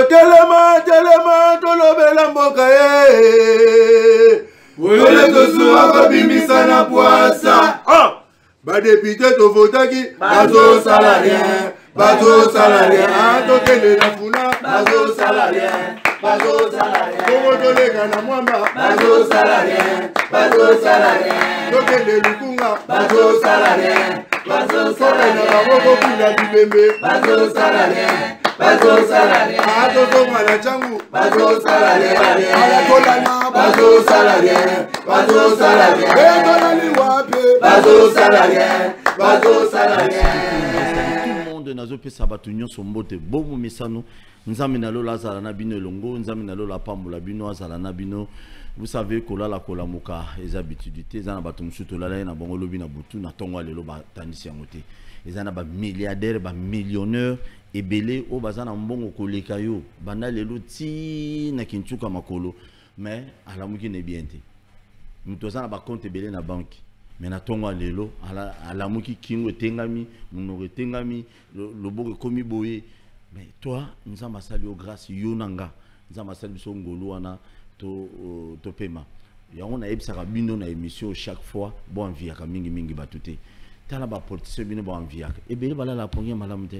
telema tolobela mboka ye Wole tosua babimisa na poasa ba député to votaki bazo salarien tokende na funa bazo salarien Komo tolega na mwamba bazo salarien tokende lukunga bazo salarien na baboko kula bibembe bazo salarien Ato mala changu bazo salarien ala kolana bazo salarien etolani wape bazo salarien tout le monde nazo pesa batu nyonso mbote bomu mesano nzambe na lola azala na bino elongo nzambe na lola pambola bino azala na bino. Vous savez kolala kolamuka eza bitudité eza na batu musuto lala na bongo lobi na butu na tongo lelo batandisi yango te eza na ba milliardaire ba millionnaire ebele o bazana mbongo koleka yo banda lelo ti na kinchuka makolo mais alamuki ne bien te muto zana ba compte ebele na banque mais na tongo lelo alamuki kingo tengami munore tengami loboko komi boye. Mais toi nous avons sali au grâce yonanga nous avons sali biso ngolo wana to pema yango na ebisaka bino na émission chaque fois bon enviaka mingi batute tala ba politicien bino bon enviaka ebele bala la pongia malamu te.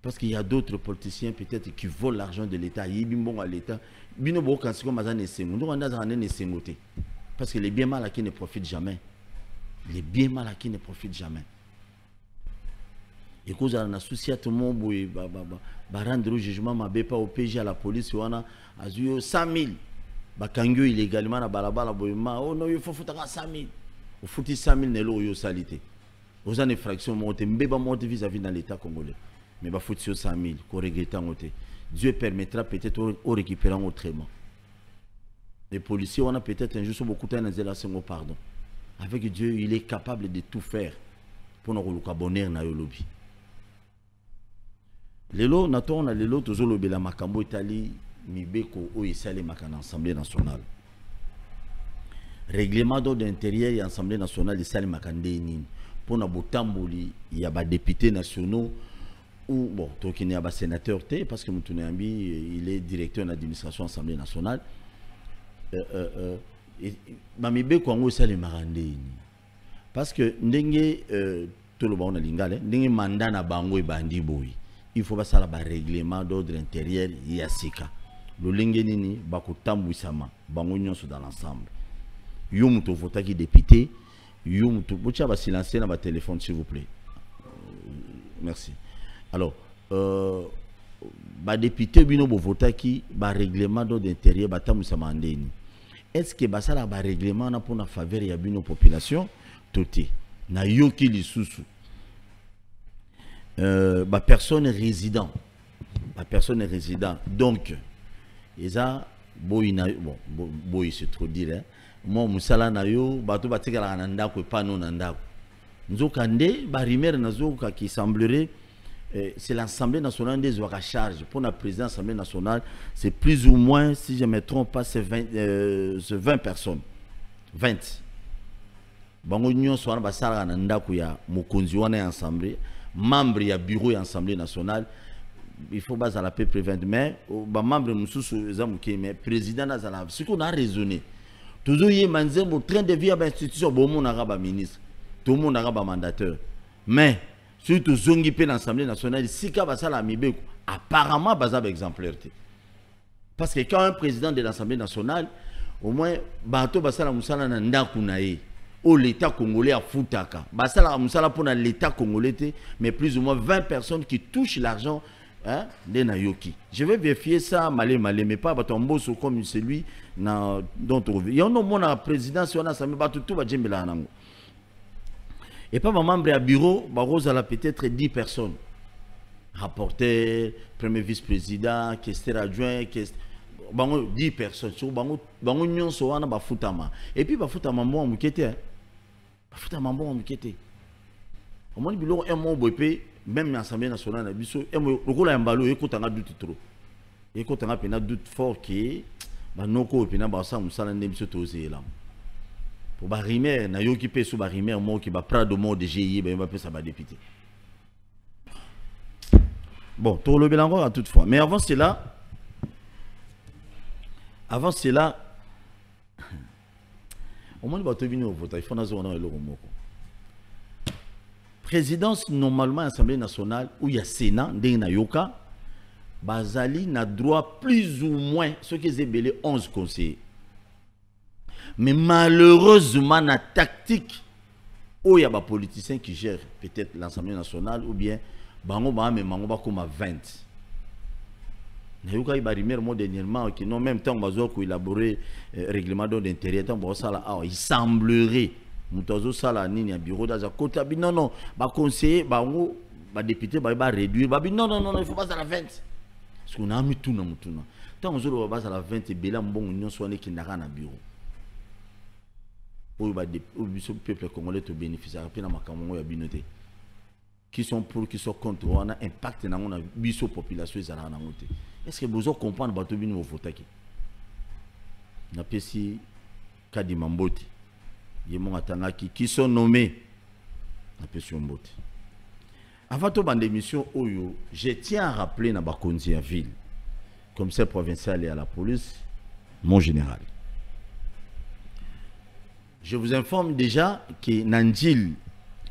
Parce qu'il y a d'autres politiciens peut-être qui volent l'argent de l'État. Ils sont à l'État. Parce que les biens mal acquis ne profitent jamais. Les biens mal acquis ne profitent jamais. Et cause à la souci à tout le monde, rendre le jugement, ma pas au PG à la police, on a 100 000. Bakangyo illégalement à Balabala, oh non, il faut foutre 100 000. Il faut foutre 100 000 nélo yo salité. Aux années fractions montent, mbeba monte vis-à-vis dans l'État congolais. Mais il faut 100 000, qu'on regrette en côté. Dieu permettra peut-être de récupérer autrement. Les policiers, on a peut-être un jour sur beaucoup de temps, pardon. Avec Dieu, il est capable de tout faire pour nous bonheur na yolobi. Lelo, on a lelo, toujours le la makambo Italie, mibeko o isale makana Assemblée nationale. Règlement d'ordre intérieur et Assemblée nationale isale makande nini. Pour na botamboli, il y a des députés nationaux. Ou bon, donc il y a un sénateur T, parce que Moutouniambi, il est directeur de l'administration de l'Assemblée nationale. Mamibé Kongo, c'est le marandé. Parce que tout le monde a l'ingale, n'engé mandat na bango et bandi boy. Il faut pas ça la règlement d'ordre intérieur yasika. Le lingenini bako tambouissama, bango nyonso dans l'ensemble. Yomuto votaki député, yomuto bocha va silencer dans ma téléphone s'il vous plaît. Merci. Alors, député bino bo votaki ba règlement d'ordre intérieur batamusa mandeni. Est-ce que ça la ba règlement na pour na faveur ya bino population toté na yoki lisusu ba personne résident donc eza boyina bon boy c'est trop dire hein moi musala na yo bato batikala na ndako e pano na ndako nzokande ba rimer na zoka qui semblerait c'est l'Assemblée nationale des ouaka charge pour la présidence de l'Assemblée nationale, c'est plus ou moins, si je ne me trompe pas, c'est 20 personnes. 20. Bango union soit basara na ndako ya mokonzi wana ensemble, membre ya bureau ya Assemblée nationale, il faut baser la peu 20 mais ba membre mususu zamuke mais président na zala. Ce qu'on a raisonné. Toujours y manzembo train de vie à l'institution bon mon araba ministre, tout le monde araba mandateur. Mais surtout zongi pe l'Assemblée nationale si ka basala mibeko apparemment bazab exemplaire. Parce que quand un président de l'Assemblée nationale au moins bato basala musala na ndaku na ye au l'État congolais a foutaka basala musala pour l'État congolais mais plus ou moins 20 personnes qui touchent l'argent hein de Nayoki. Je vais vérifier ça malé mais pas batomboso comme celui dont on veut. Il y a un mon président sur l'Assemblée bato tout va djembela nango. Et pas ma membre à bureau, Barroso a peut-être 10 personnes. Rapporteur, premier vice-président, questeur adjoint, 10 personnes. Bango nyon so wana ba futama. Et puis ba futama mo amukete. Ba futama mo amukete. Au moins bilo un mot bope même l'Assemblée nationale na biso e mo lokola mbalo ekotanga doute trop. Ekotanga pena doute fort que ba noko pena ba sa musala ne biso toze là. Pour Barimer, na yo qui peut sous Barimer, moi qui va prendre de mot de GIE, ben va faire ça va député. Bon, tout le bilan à toutefois. Mais avant cela, au moins, il faut présidence, normalement, Assemblée nationale, où il y a Sénat, Yoka, Bazali n'a droit plus ou moins, ce qui est belé 11 conseillers. Mais malheureusement, la tactique, où il y a des politiciens qui gèrent peut-être l'Assemblée nationale, ou bien, Bango mais Mango comme à 20. Nayoka Ibarimer, moi dernièrement, qui non même temps, on va élaborer règlement d'intérêt, il semblerait. Mutazo sala nini ya bureau dans côté non non ba conseiller ba ngo ba député ba réduire ba non non non il faut pas à la 20 parce qu'on a mis tout na mutuna tant on va à la 20 et bela mbongo nyon soane ki ndaka na bureau o ba au peuple congolais to bénéficier pe na makambo ya binoté qui sont pour qui sont contre on a impact na ngona biso population ezala na ngote est-ce que vous comprendre ba to bino au votaki na pesi kadi mamboti qui sont nommés à Pession-Bote. Avant de bande émission, je tiens à rappeler na Bakonzi à ville, commissaire provincial et à la police, mon général. Je vous informe déjà que Nandil,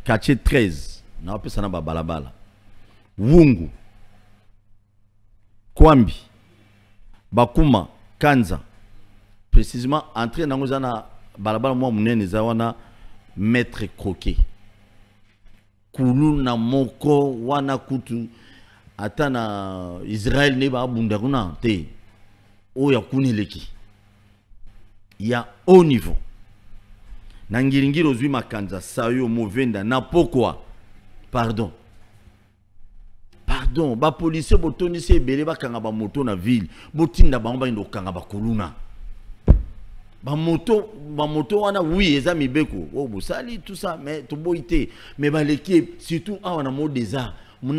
quartier 13, na pesa na balabala, Wungu, Kwambi, Bakuma, Kanza, précisément entré dans nos balabala moi munene zawana maître croquet kulu na moko wana kutu atana Israël ne ba bunda kuna te o ya kuneleki ya haut niveau na ngiringiro ozwi makanza sayo movenda na pourquoi pardon ba policier botoni se belé ba kanga ba moto na ville botinda ba mba ndo kanga ba kuluna ba moto wana oui eza mibeko oh bosali tout ça mais to boité mais ba l'équipe surtout on a mode des arts on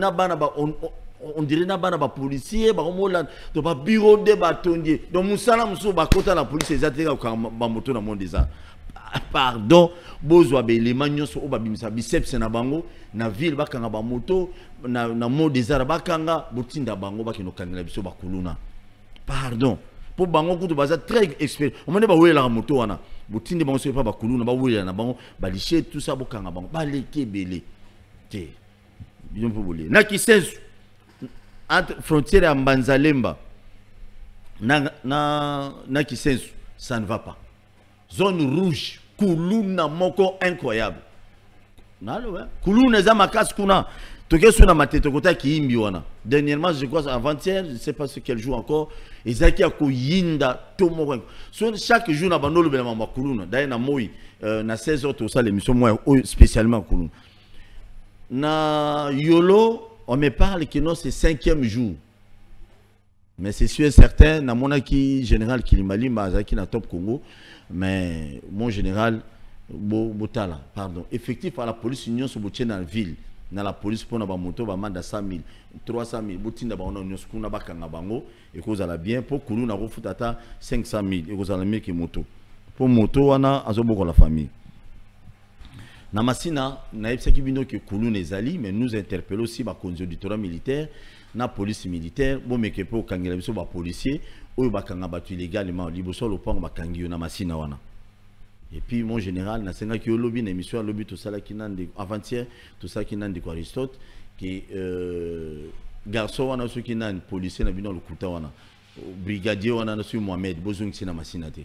a bana ba on dirait na bana ba policier ba mola to ba bureau de batondier donc musala muso ba kota la police ezateka ba moto na mode des arts pardon bozwa be élément nyonso o ba bimisa biceps na bango na ville ba kanga ba moto na mode des arts ba kanga botinda bango ba kino kangela biso ba kuluna pardon pour bango kutu baza très expert on mane ba wela moto wana botinde bango so pa ba kuluna ba wela na bango ba liché tout ça bokanga bango ba leke belé te bien pour voler na kisensu entre frontière ya Mbanzalemba na kisensu ça ne va pas zone rouge kuluna moko incroyable nalo kuluna za makasi kuna toke sur na matete kota ki imbi wana dernièrement je crois avant-hier je sais pas ce quel jour encore ezaki akoyinda to moko so chaque jour na bandolo bela mama kuluna d'ailleurs na moi na 16h to ça l'émission moi spécialement kuluna na yolo on me parle que non c'est 5e jour mais c'est sûr et certain na monaki général Kilimalimba azaki na Top Congo mais mon général Botala pardon effectif à la police union so botien dans la ville na la police pour na ba moto ba manda 100 000 300 000 botinda ba on nyonso kuna bakanga bango et cause la bien pour kulu na refutata 500 000 et cause la meki moto pour moto wana azoboko la famille na masina na epsaki bino ke kulu nezali mais nous interpellons aussi ba konzi auditoire militaire na police militaire bo meke po kangela biso ba policier oyo bakanga batu illégalement liboso lopango bakangi na masina wana. Et puis mon général na senga ki lobby na émission lobby tout ça là qui nande avant-hier tout ça qui nande ko Aristote qui garçon wana ceux qui nande policier na bino lokuta wana brigadier wana na sur Mohamed bozungi sina masina te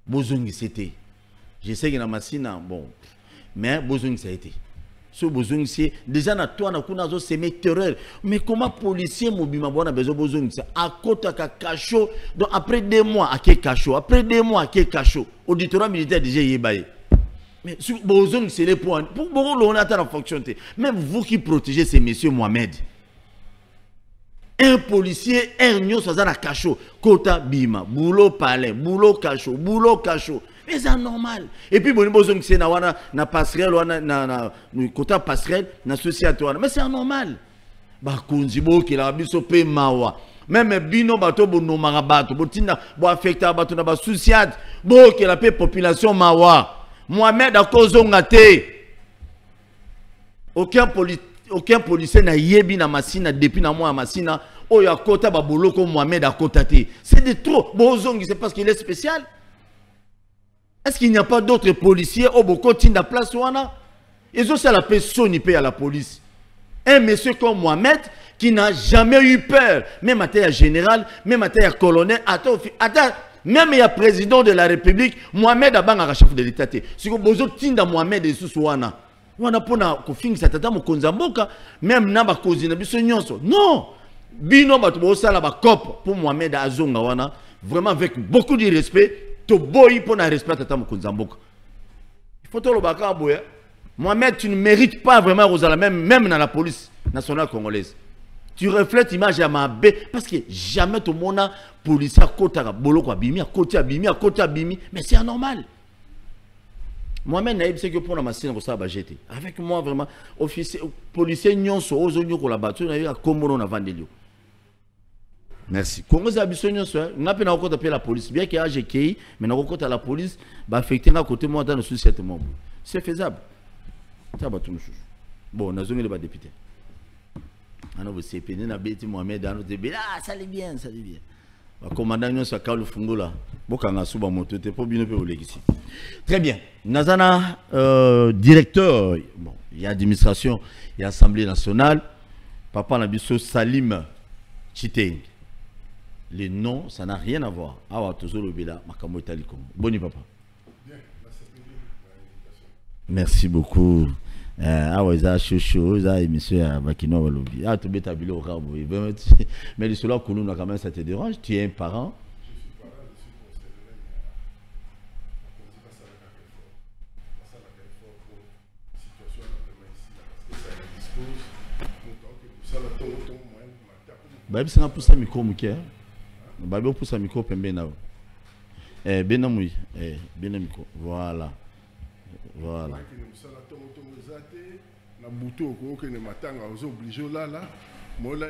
bozungi c'était je sais que na masina bon mais bozungi ça a été ce bozungi c'est déjà na toi na kuna zo c'est terreur mais comment policier mobima bona bezo bozungi ça à côté ka cachot donc après 2 mois à quel cachot après 2 mois à quel cachot auditoire militaire déjà yebaye mais sur bozungi c'est les points pour beaucoup on attend la fonction même vous qui protégez ces messieurs Mohamed un policier un nyo ça na cachot kota bima boulot palais boulot cachot mais c'est normal et puis bon besoin que c'est na wana na passerelle wana na kota passerelle na société wana mais c'est normal ba konzi bo ki la biso pe mawa même bino bato bono marabato botinda bo affecta bato na ba société bo ki la pe population mawa Mohamed akozonga te aucun aucun policier n'a yebi na masina depuis na moi masina oyo akota ba boloko Mohamed akota te. C'est de trop. Bozongi c'est parce qu'il est spécial. Est-ce qu'il n'y a pas d'autres policiers au Bokoti na place wana? Ils ont ça la personne paye à la police. Un monsieur comme Mohamed qui n'a jamais eu peur, même à terre général, même à terre colonel, même il y a président de la République, Mohamed Abanga chef de l'État. Si vous avez tinda Mohamed et Sousouana, on a pour na ça tata mo konzamboka, même na ba kozina biso nyonso. Non, bino ba to sala ba cop pour Mohamed Azonga wana, vraiment avec beaucoup de respect, to boy pour na respect tata mo konzamboka. Il faut to lo baka boya. Mohamed, tu ne mérites pas vraiment Rosala, même dans la police nationale congolaise. Tu reflètes l'image à ma bé, parce que jamais tout le monde a policier à côté à boloko abimi, à côté abimi, mais c'est anormal. Mohamed Naïb, c'est que pour la machine, ça va jeter. Avec moi, vraiment, officier, policier, nyonso, ozonyo ko la battu, na a komono na vandelio. Merci. Congo Zabiso nyonso, on a peine à côté la police, bien qu'il y a GKI, mais on a côté la police, va affecter à côté moi dans le sous-7 membres. C'est faisable. Bon, on a zoné les députés. On a aussi péné na bêti Mohamed, on a dit ah ça allait bien, ça allait bien. Le commandant nous ça Carlo Fungola, bokanga suba moto te po bino pe ici. Très bien. Nazana directeur, bon, il y a administration, il y a assemblée nationale. Papa Nabiso Salim Chiteng. Les noms, ça n'a rien à voir. Awa tozolo bela makamo italikom. Boni papa. Merci beaucoup. Ah ouais, ça chouchou, ça émission à Bakino Walobi. Ah, tu bêtes à Bilo Rabo. Mais le cela Koulouna quand même ça te dérange. Tu es un parent. Je suis parent, je suis conseiller. Babi c'est un pouce à micro mouké. Babi on pouce à micro pembe na. Benamui, benamiko. Voilà. Voilà. Na buto ko ke ne matanga ozo obligé là mola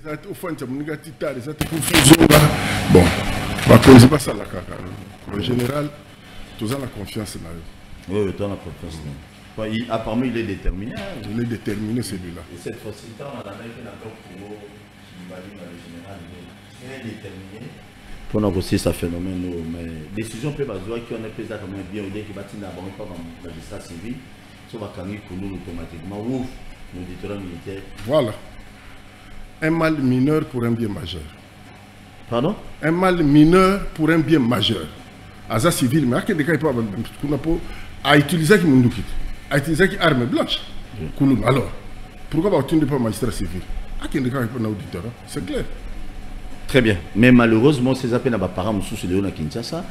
ça au fond ça moninga titare ça te confusion bon ba cause pas ça la kaka en général tu as la confiance là. Oui, tu as la confiance. Apparemment il est déterminé. Il est déterminé celui-là. Et cette fois-ci on a la même d'accord pour le général il est déterminé. Pour nous aussi ça phénomène mais décision peut bazoa qui on est pesé comme bien au qui bâtit d'abord pas dans la justice civile. Automatiquement ouf nos auditeurs militaires. Voilà. Un mal mineur pour un bien majeur. Pardon? Un mal mineur pour un bien majeur. Asa civil, mais à quel cas il peut à utiliser qui nous quitte, à utiliser qui arme blanche. Alors, pourquoi tu ne pas magistrat civil? À quel cas il peut auditeur? C'est clair. Très bien. Mais malheureusement, ces appels à mes parents sous le à Kinshasa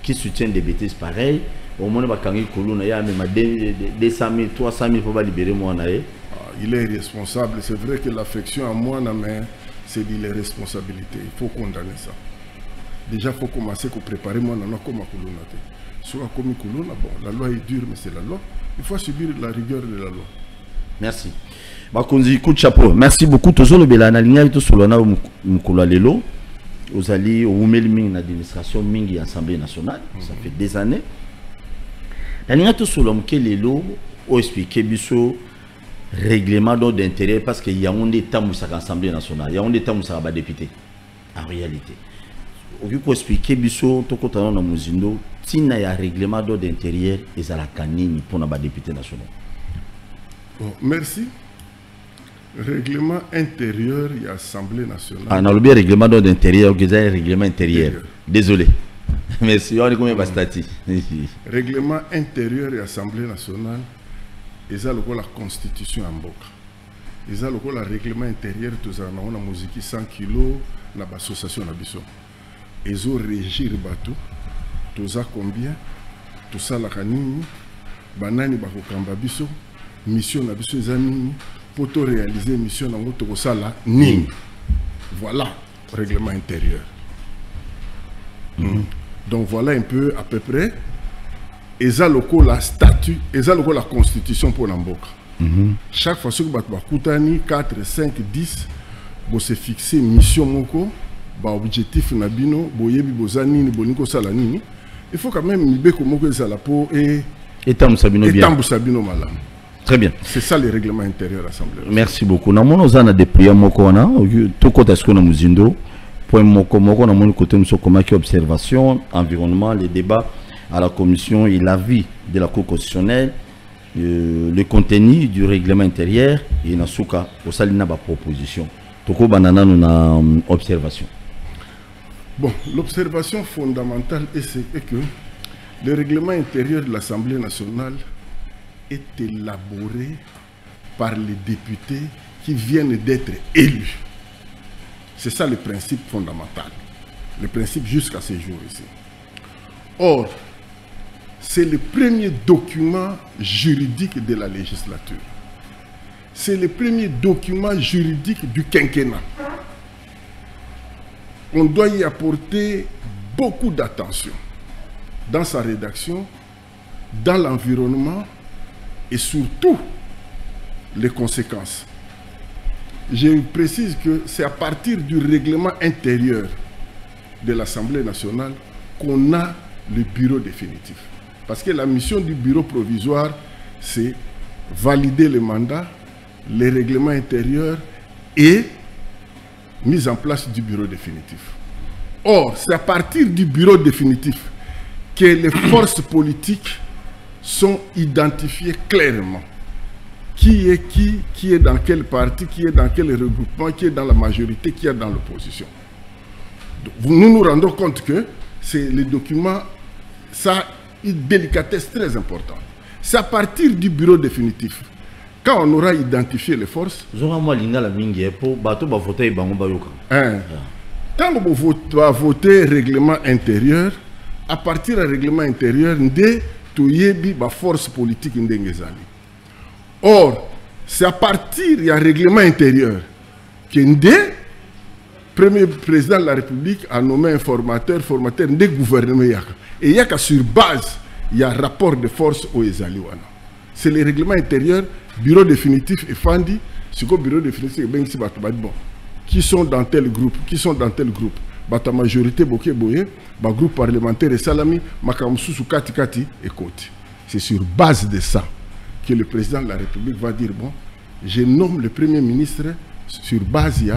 qui soutiennent des bêtises pareilles. Au moins, il y a même 200 000, 300 000 pour libérer moi. Il est responsable. C'est vrai que l'affection à moi, mais c'est des responsabilités. Il faut condamner ça. Déjà, il faut commencer à préparer moi comme Kuluna. Soit comme Kuluna, bon, la loi est dure, mais c'est la loi. Il faut subir la rigueur de la loi. Merci. Bakonzi, coup de chapeau. Merci beaucoup. Toujours le Belana Ligne, tout sur l'honneur Mukula Lelo. Vous allez au Ming, l'administration Mingi Assemblée nationale. Ça fait des années. La ligne tout sur l'homme qui est l'élo, ou expliquer biso règlement d'intérêt parce qu'il y a un état où ça l'Assemblée nationale, il y a un état où ça va député. En réalité, au lieu d'expliquer biso tout quand on a muzindo, s'il y a un règlement d'intérêt et ça la canine pour nos députés nationaux. Bon, merci. Règlement intérieur et Assemblée nationale. Ah, on a oublié règlement d'intérieur, il y a un règlement intérieur. Désolé. Merci, on est combien de stati. Règlement intérieur et Assemblée nationale, et ça le la constitution en boca. Et ça le règlement intérieur, tout ça, on a musique 100 kilos, la association na biso. Et ça régir bateau, tout ça combien, tout ça la canine, banani bako kamba biso, mission na biso ezanini, pour réaliser mission na moto ko sala nini. Voilà, règlement intérieur. Donc voilà un peu à peu près. Et ça la statut, et ça la constitution pour l'Amboka. Chaque fois que vous avez 4, 5, 10, vous se fixer mission moko, objectif nabino, boyebi bozanini, boniko salanini. Il faut quand même que moko ça la peau et Sabino bien. Sabino malam. Très bien. C'est ça le règlement intérieur de l'Assemblée. Merci beaucoup. Nous avons déployé Mokona, tout côté ce qu'on a muzindo, pour Moko, nous avons côté observation, environnement, les débats à la commission et l'avis de la Cour constitutionnelle, le contenu du règlement intérieur et Nasuka, au salina ba proposition. Toko banana nous na observation. Bon, l'observation fondamentale est que le règlement intérieur de l'Assemblée nationale est élaboré par les députés qui viennent d'être élus. C'est ça le principe fondamental. Le principe jusqu'à ce jour ici. Or, c'est le premier document juridique de la législature. C'est le premier document juridique du quinquennat. On doit y apporter beaucoup d'attention dans sa rédaction, dans l'environnement et surtout les conséquences. Je précise que c'est à partir du règlement intérieur de l'Assemblée nationale qu'on a le bureau définitif. Parce que la mission du bureau provisoire, c'est valider le mandat, les règlements intérieurs et mise en place du bureau définitif. Or, c'est à partir du bureau définitif que les forces politiques sont identifiées clairement. Qui est dans quel parti, qui est dans quel regroupement, qui est dans la majorité, qui est dans l'opposition. Nous nous rendons compte que les documents, ça a une délicatesse très importante. C'est à partir du bureau définitif, quand on aura identifié les forces, quand on va voter règlement intérieur, à partir du règlement intérieur, il y a une force politique. Or, c'est à partir du règlement intérieur que le premier président de la République a nommé un formateur de gouvernement. Et il y a sur base, il y a un rapport de force au Ezaliwana. C'est le règlement intérieur, bureau définitif et Fandi. C'est quoi bureau définitif? Bon. Qui sont dans tel groupe? Qui sont dans tel groupe? Bata majorité Boké Boye, groupe parlementaire et Salami, Makamsou Kati Kati et Koti. C'est sur base de ça que le président de la République va dire bon, je nomme le premier ministre sur base de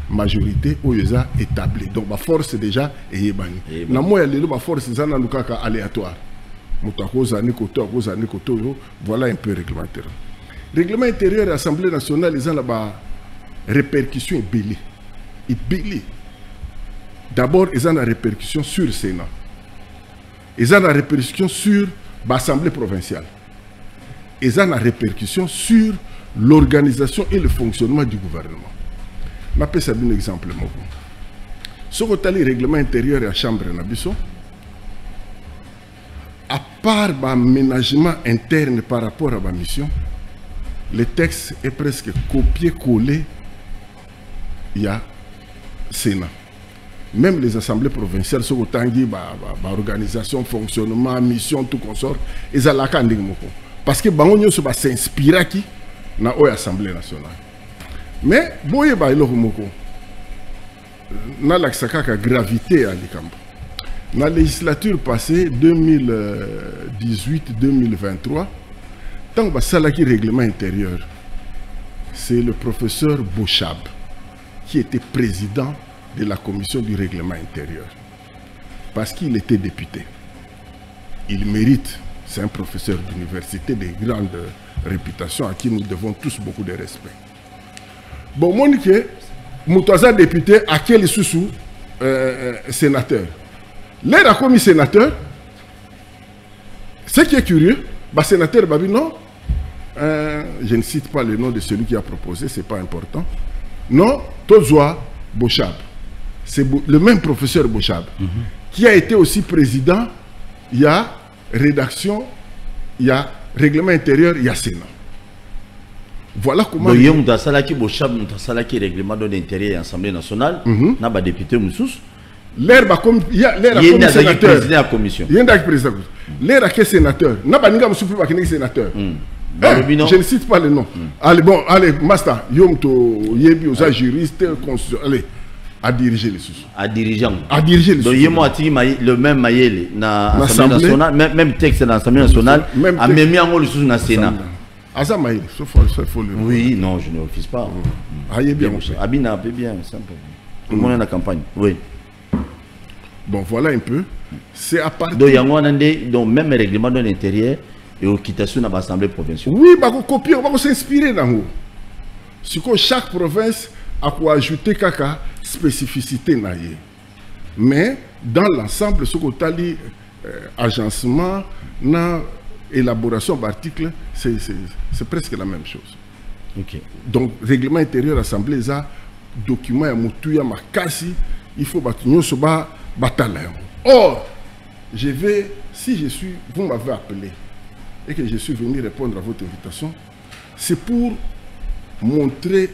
majorité OYESA établie. Donc ma force déjà est ébani. Na moi il y a force aléatoire. Voilà un peu réglementaire. Règlement intérieur de l'Assemblée nationale, ils ont la répercussion et belé. D'abord, ils ont la répercussion sur le Sénat. Ils ont la répercussion sur l'Assemblée provinciale. Ils ont la répercussion sur l'organisation et le fonctionnement du gouvernement. Je vais vous donner un exemple. Si vous avez le règlement intérieur de la Chambre, à part l'aménagement interne par rapport à ma mission, le texte est presque copié-collé. Il y a Sénat. Même les assemblées provinciales, sont autant organisation, fonctionnement, mission, tout consort, ils ont la candidature. Parce que Bangonio va s'inspirer qui dans l'Assemblée nationale. Mais, boye ba ilo moko. Na la gravité à l'Ikambo. Dans la législature passée 2018-2023, tant que salaki règlement intérieur, c'est le professeur Bochab qui était président de la commission du règlement intérieur. Parce qu'il était député. Il mérite, c'est un professeur d'université de grande réputation à qui nous devons tous beaucoup de respect. Bon, moi, Moutaza député, à quel sous sénateur. L'air a commis sénateur. Ce qui est curieux, le sénateur Babi, non, je ne cite pas le nom de celui qui a proposé, ce n'est pas important. Non, Tozoa Bochab. C'est le même professeur Bochab, qui a été aussi président, il y a rédaction, il y a règlement intérieur, il y a Sénat. Voilà comment... Il y a un Bochab, un règlement de l'intérieur et l'Assemblée nationale, il y a un député Moussous. L'air comme il y a l'air président de la commission. Il y a un président. L'air a sénateur. N'a pas ninga Moussou pas sénateur. Je ne cite pas le nom. Allez bon, allez Master, yom to yebi aux juristes allez à diriger les sous. À diriger. À diriger les sous. Donc yemo ati le même maïel na l'Assemblée nationale, même texte dans l'Assemblée nationale, a même yango le sous na Sénat. Azamaï, il faut le... Oui, non, je ne refuse pas. Aïe bien, Abina, bien, simple. Tout le monde est dans la campagne. Oui. Bon, voilà un peu. C'est à partir... Donc, même le règlement de l'intérieur et aux quitations dans l'Assemblée provinciale. Oui, on va copier, on va s'inspirer dans nous. C'est que chaque province a quoi ajouter caca spécificité. Mais dans l'ensemble, ce qu'on a dit, agencement, élaboration d'articles, c'est presque la même chose. Okay. Donc, règlement intérieur, assemblée, ça, document, il faut batailler. Or, si vous m'avez appelé et que je suis venu répondre à votre invitation, c'est pour montrer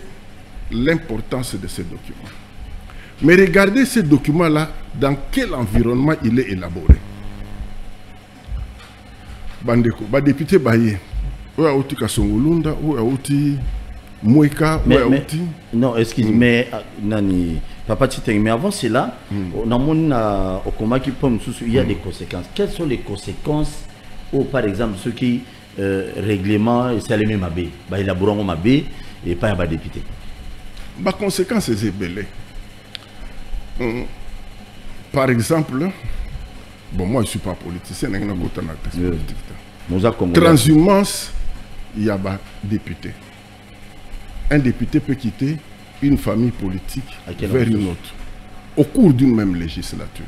l'importance de ces documents. Mais regardez ces documents-là, dans quel environnement il est élaboré. Bandeko, député Baye, ou à Outi Kasongolunda, ou à Outi Moueka, ou à Outi. Non, excusez-moi, mais Nani, Papa Titeng, mais avant cela, on a au combat qui peut il y a des conséquences. Quelles sont les conséquences, ou par exemple, ceux qui règlement, c'est les mêmes abbés, élaborant un abbé et pas un député. Les conséquences, c'est belé. Par exemple, bon, moi je ne suis pas politicien, je ne suis pas politique. Transhumance, il y a des députés. Un député peut quitter une famille politique vers une autre au cours d'une même législature.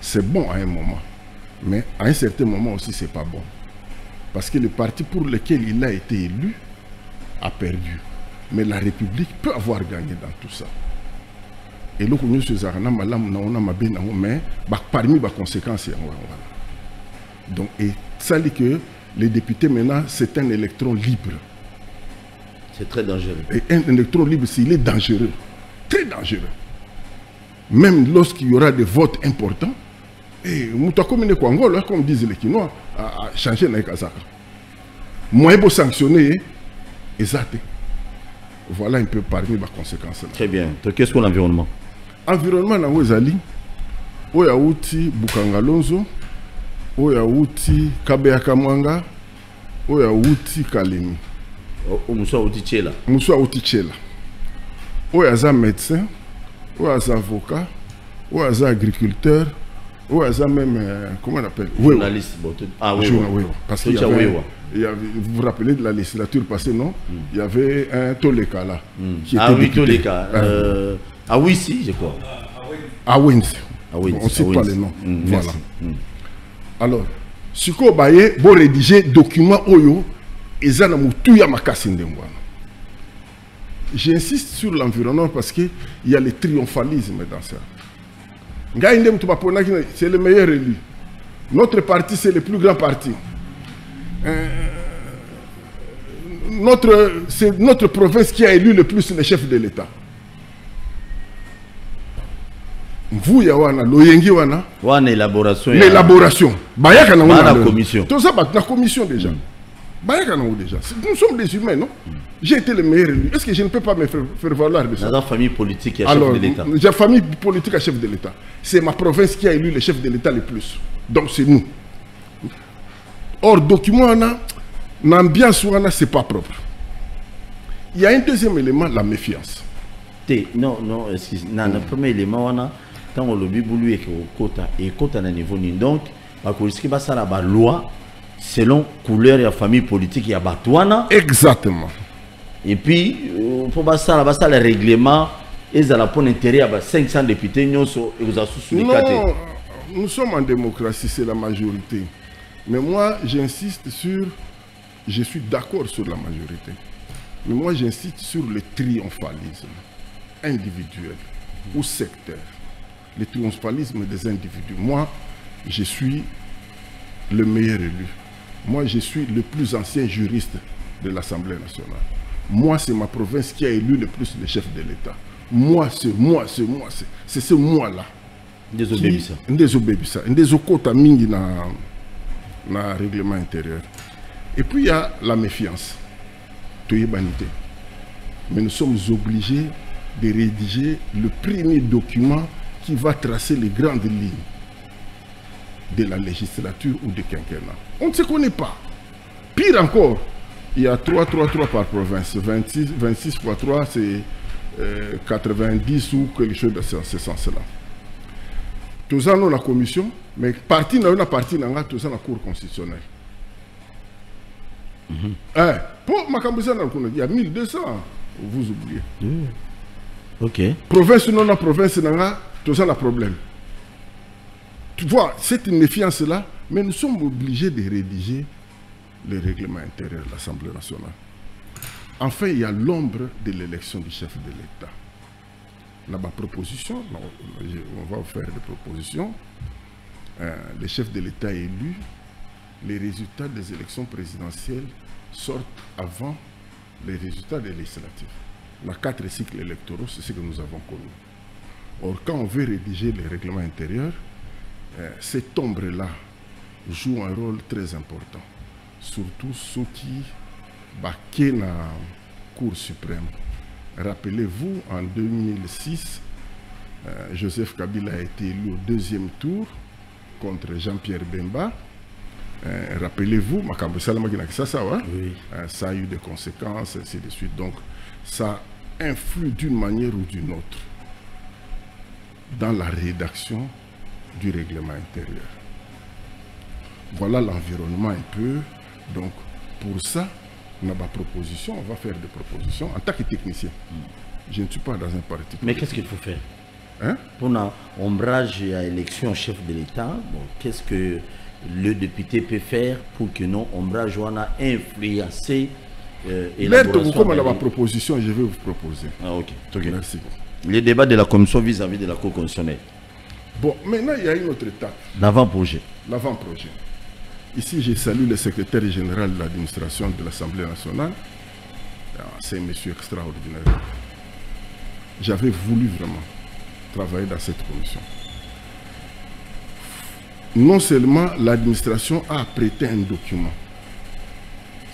C'est bon à un moment, mais à un certain moment aussi, ce n'est pas bon. Parce que le parti pour lequel il a été élu a perdu. Mais la République peut avoir gagné dans tout ça. Et là, nous sommes mais parmi les conséquences, donc, et ça dit que les députés maintenant, c'est un électron libre. C'est très dangereux. Et un électron libre, s'il est dangereux, très dangereux. Même lorsqu'il y aura des votes importants, et comme disent les Kinois, à changer les Kazakhs. Moi, il faut sanctionner, exact. Voilà un peu parmi les conséquences. Très bien. Qu'est-ce que l'environnement? Environnement na wezali oya uti Bukangalonzo, oya uti Kabeaka Mwanga, oya uti Kalemi. Moussa uti Tchela. Moussa uti Tchela. Oya za médecin, oya za avocat, oya za agriculteur, oya za même comment on appelle? Journaliste. Ah oui. Oui. Parce qu'il y avait, vous vous rappelez de la législature passée, non? Il y avait un Toleka là. Qui était oui, Toleka. Ah oui, si, je crois. Awens. On ne sait pas les noms. Voilà. Alors, si vous avez rédigé document Oyo, j'insiste sur l'environnement parce qu'il y a le triomphalisme dans ça. C'est le meilleur élu. Notre parti, c'est le plus grand parti. C'est notre province qui a élu le plus le chef de l'État. Vous, Yawana, Loyengi Wana. L'élaboration. L'élaboration. Bayaka na la commission. Tout ça, la commission déjà. Bayaka na déjà. Nous sommes des humains, non? J'ai été le meilleur élu. Est-ce que je ne peux pas me faire valoir de ça? Dans la famille politique et chef de l'État. J'ai famille politique à chef de l'État. C'est ma province qui a élu le chef de l'État le plus. Donc c'est nous. Or, document, l'ambiance, ce n'est pas propre. Il y a un deuxième élément, la méfiance. Non, excusez-moi. Le premier élément, quand on lobby boulou et quota à niveau donc la loi selon couleur et la famille politique et batouana. Exactement. Et puis pour ça le règlement et ça la pour intérêt à 500 députés et vous a sous les non, nous sommes en démocratie, c'est la majorité. Mais moi j'insiste sur, je suis d'accord sur la majorité. Mais moi j'insiste sur le triomphalisme individuel ou secteur. Le triomphalisme des individus. Moi, je suis le meilleur élu. Moi, je suis le plus ancien juriste de l'Assemblée nationale. Moi, c'est ma province qui a élu le plus le chef de l'État. Moi, c'est ce moi-là. Désobéissant. Désobéissant. Désobéissant mingi na règlement intérieur. Et puis, il y a la méfiance. Mais nous sommes obligés de rédiger le premier document qui va tracer les grandes lignes de la législature ou du quinquennat. On ne se connaît pas. Pire encore, il y a 3 par province. 26 fois 3, c'est 90 ou quelque chose de ce sens-là. Tous en ont la commission, mais partie dans la partie dans la cour constitutionnelle. Pour Makambouza, il y a 1200, vous oubliez. Ok. Province non la province, tous en a problème. Tu vois, c'est une méfiance-là, mais nous sommes obligés de rédiger le règlement intérieur de l'Assemblée nationale. Enfin, il y a l'ombre de l'élection du chef de l'État. Là-bas, proposition, on va vous faire des propositions. Le chef de l'État est élu. Les résultats des élections présidentielles sortent avant les résultats des législatives. Les 4 cycles électoraux, c'est ce que nous avons connu. Or, quand on veut rédiger le règlement intérieur, cette ombre-là joue un rôle très important. Surtout ceux qui baquent dans la Cour suprême. Rappelez-vous, en 2006, Joseph Kabila a été élu au 2e tour contre Jean-Pierre Bemba. Rappelez-vous, ça a eu des conséquences, ainsi de suite. Donc, ça influe d'une manière ou d'une autre dans la rédaction du règlement intérieur. Voilà l'environnement un peu. Donc, pour ça, on a ma proposition, on va faire des propositions en tant que technicien. Je ne suis pas dans un parti. Mais qu'est-ce qu'il faut faire hein? Pour un ombrage à l'élection chef de l'État, bon, qu'est-ce que le député peut faire pour que non ombrage a influencé l'élaboration comme on a ma proposition, je vais vous proposer. Ah, ok. Merci. Les débats de la commission vis-à-vis de la Cour constitutionnelle. Bon, maintenant il y a une autre étape. L'avant-projet. L'avant-projet. Ici, je salue le secrétaire général de l'administration de l'Assemblée nationale. C'est un monsieur extraordinaire. J'avais voulu vraiment travailler dans cette commission. Non seulement l'administration a prêté un document,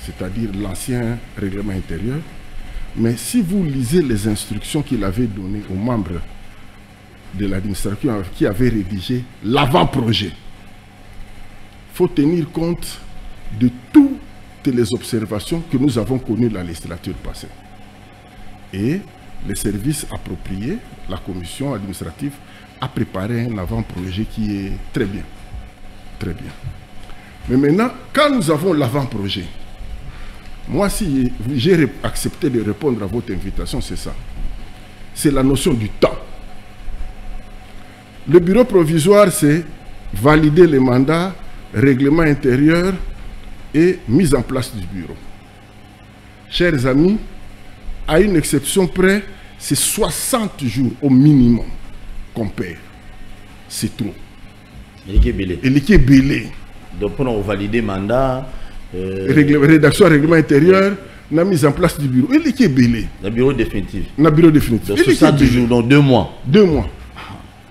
c'est-à-dire l'ancien règlement intérieur, mais si vous lisez les instructions qu'il avait données aux membres de l'administration qui avaient rédigé l'avant-projet, il faut tenir compte de toutes les observations que nous avons connues dans la législature passée. Et les services appropriés, la commission administrative, a préparé un avant-projet qui est très bien. Très bien. Mais maintenant, quand nous avons l'avant-projet, moi, si j'ai accepté de répondre à votre invitation, c'est ça. C'est la notion du temps. Le bureau provisoire, c'est valider les mandats, règlement intérieur et mise en place du bureau. Chers amis, à une exception près, c'est 60 jours au minimum qu'on perd. C'est trop. Et l'équipe est belé. Donc pour valider le mandat, rédaction règlement intérieur, la mise en place du bureau. Et l'équipe est belé. Le bureau définitif. Le bureau définitif. Donc 60 jours, donc 2 mois. 2 mois.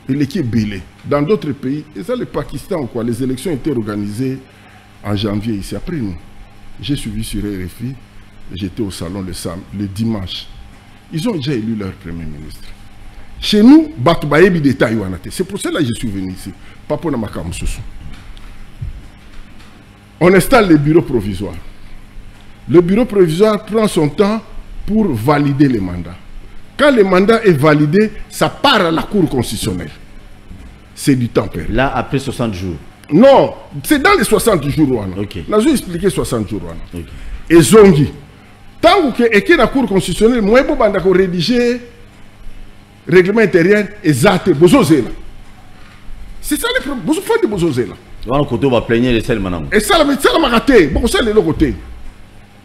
Et l'équipe est belé. Dans d'autres pays, et ça le Pakistan, quoi, les élections étaient organisées en janvier ici. Après nous, j'ai suivi sur RFI, j'étais au salon le dimanche. Ils ont déjà élu leur premier ministre. Chez nous, c'est pour cela que je suis venu ici. Pas pour on installe le bureau provisoire. Le bureau provisoire prend son temps pour valider les mandats. Quand le mandat est validé, ça part à la Cour constitutionnelle. C'est du temps perdu. Là, après 60 jours. Non, c'est dans les 60 jours. Okay. Nous avons expliqué 60 jours. Okay. Et Zongi. Tant que la Cour constitutionnelle, moi, je vais rédiger le règlement intérieur exact. C'est ça le problème. Vous faites des bozozela. On va plaigner les seuls maintenant. Et ça, c'est raté.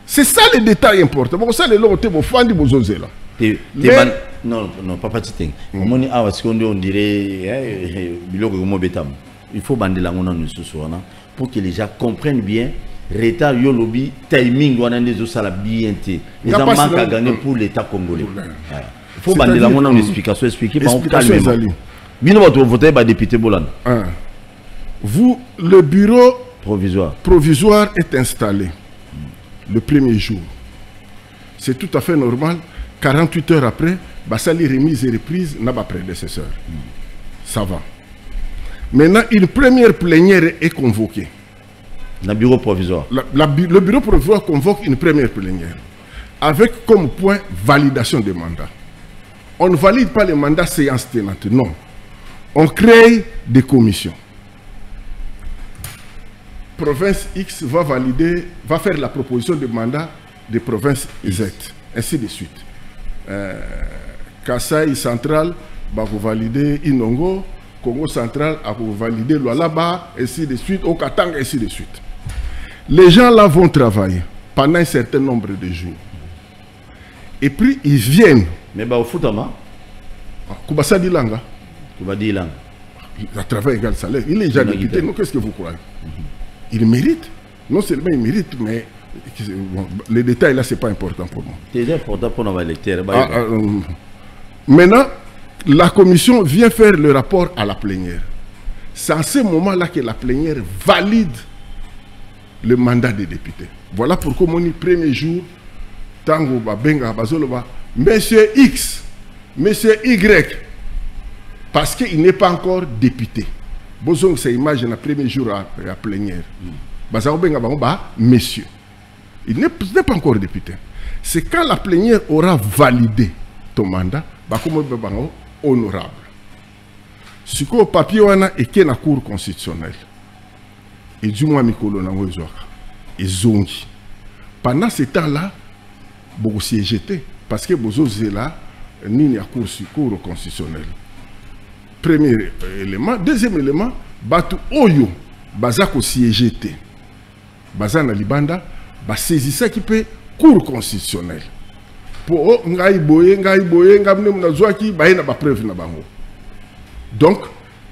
C'est ça le détail important. C'est ça le côté. Vous faites des bozozela. Non, papa Titeng. On dirait il faut bander la monnaie pour que les gens comprennent bien. Retard yo lobby timing wana ndezo sala bien té. Les gens manquent à gagner pour l'État congolais. Il faut bander la monnaie explication expliquer par calme. Bino va voter par député Bolan. Vous, le bureau provisoire est installé le premier jour. C'est tout à fait normal. 48 heures après, Bassali remise et reprise n'a pas prédécesseur. Ça va. Maintenant, une première plénière est convoquée. Le bureau provisoire. Le bureau provisoire convoque une première plénière avec comme point validation des mandats. On ne valide pas les mandats séance tenante, non. On crée des commissions. Province X va valider, va faire la proposition de mandat de province Z, ainsi de suite. Kasaï central va valider Inongo, Congo central va valider Lualaba, ainsi de suite, au Katanga, ainsi de suite. Les gens là vont travailler pendant un certain nombre de jours. Et puis ils viennent. Mais au Foutama Koubassa Dilanga. Il a travaillé égal salaire. Il est déjà député. Non, qu'est-ce que vous croyez? Il mérite. Non seulement il mérite, mais bon, les détails là, c'est pas important pour moi. C'est important pour nos électeurs. Maintenant, la commission vient faire le rapport à la plénière. C'est à ce moment-là que la plénière valide le mandat des députés. Voilà pourquoi mon premier jour, Tango Babenga Bazoloba, Monsieur X, Monsieur Y, parce qu'il n'est pas encore député. Bozong, c'est image dans le premier jour à la plénière. Monsieur. Il n'est pas encore député. C'est quand la plénière aura validé ton mandat, honorable. Ce que le papier est la Cour constitutionnelle. Et du moins, Mikolo Nangozoaka. Et Zongi. Pendant ce temps-là, beaucoup siégété. Parce que Bozo Zela, ni la Cour constitutionnelle. Premier élément. Deuxième élément, Batu Oyo, Bazako siégété. Bazana Libanda, saisissait qui peut Cour constitutionnelle. Pour Ngai Boye, Ngamne Mnazouaki, Baïna ba preuve na bango. Donc,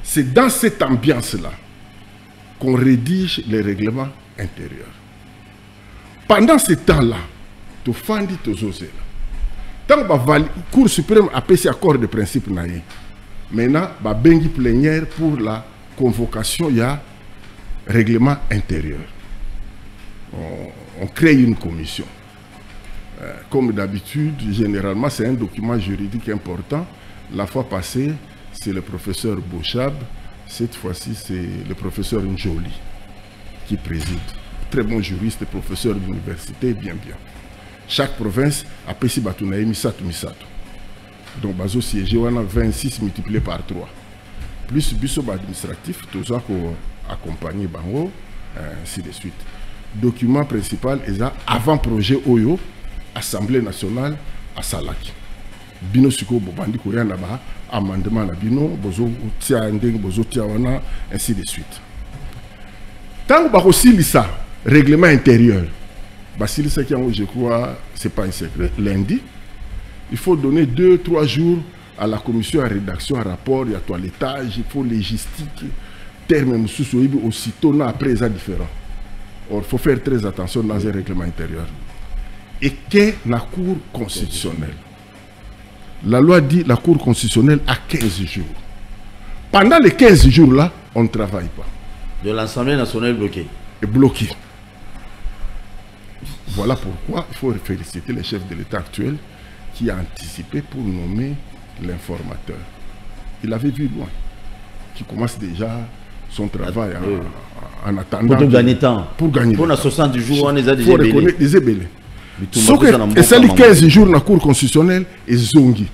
c'est dans cette ambiance-là qu'on rédige les règlements intérieurs. Pendant ce temps-là, tu fandi tu zozela. Tant que la Cour suprême a passé accord de principe naïe. Maintenant, ba bengi plénière pour la convocation, il y a règlement intérieur. On crée une commission. Comme d'habitude, généralement, c'est un document juridique important. La fois passée, c'est le professeur Bouchab. Cette fois-ci, c'est le professeur Njoli qui préside. Très bon juriste, professeur d'université, bien. Chaque province a payé Batounaï Misato. Donc, bazo siégé, on a 26 multiplié par 3. Plus biso administratif, tout ça qu'on accompagne Bango, ainsi de suite. Document principal est avant-projet Oyo, Assemblée nationale à Salaki. Bino Suko Bobandi Korea Naba, amendement na Bino, Bozo Tia Ndeng, Bozo Tiawana, ainsi de suite. Tant que aussi lisa, règlement intérieur, Basilisa qui je crois, c'est pas un secret, lundi, il faut donner 2-3 jours à la commission à rédaction, à rapport, il y a toilettage, il faut logistique, terme aussitôt, après ça différent. Or, il faut faire très attention dans un règlement intérieur. Et qu'est la Cour constitutionnelle? La loi dit la Cour constitutionnelle a 15 jours. Pendant les 15 jours-là, on ne travaille pas. De l'Assemblée nationale bloquée. Et bloquée. Voilà pourquoi il faut féliciter le chef de l'État actuel qui a anticipé pour nommer l'informateur. Il avait vu loin, qui commence déjà son travail en attendant. Pour gagner temps. Pour gagner temps. Pour 60 jours, on les a déjà il faut reconnaître des ébélés. Et c'est les 15 jours dans la Cour constitutionnelle et Zongi.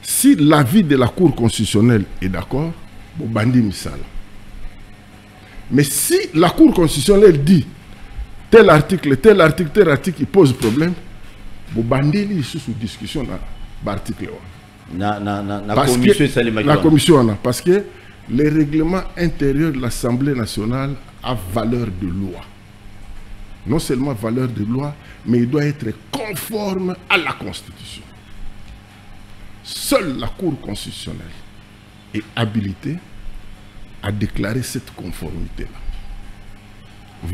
Si l'avis de la Cour constitutionnelle est d'accord, bon, bandi misala. Mais si la Cour constitutionnelle dit tel article, il pose problème, bon, bandi est sous discussion dans l'article. La commission, parce que le règlement intérieur de l'Assemblée nationale a valeur de loi. Non seulement valeur de loi, mais il doit être conforme à la Constitution. Seule la Cour constitutionnelle est habilitée à déclarer cette conformité-là.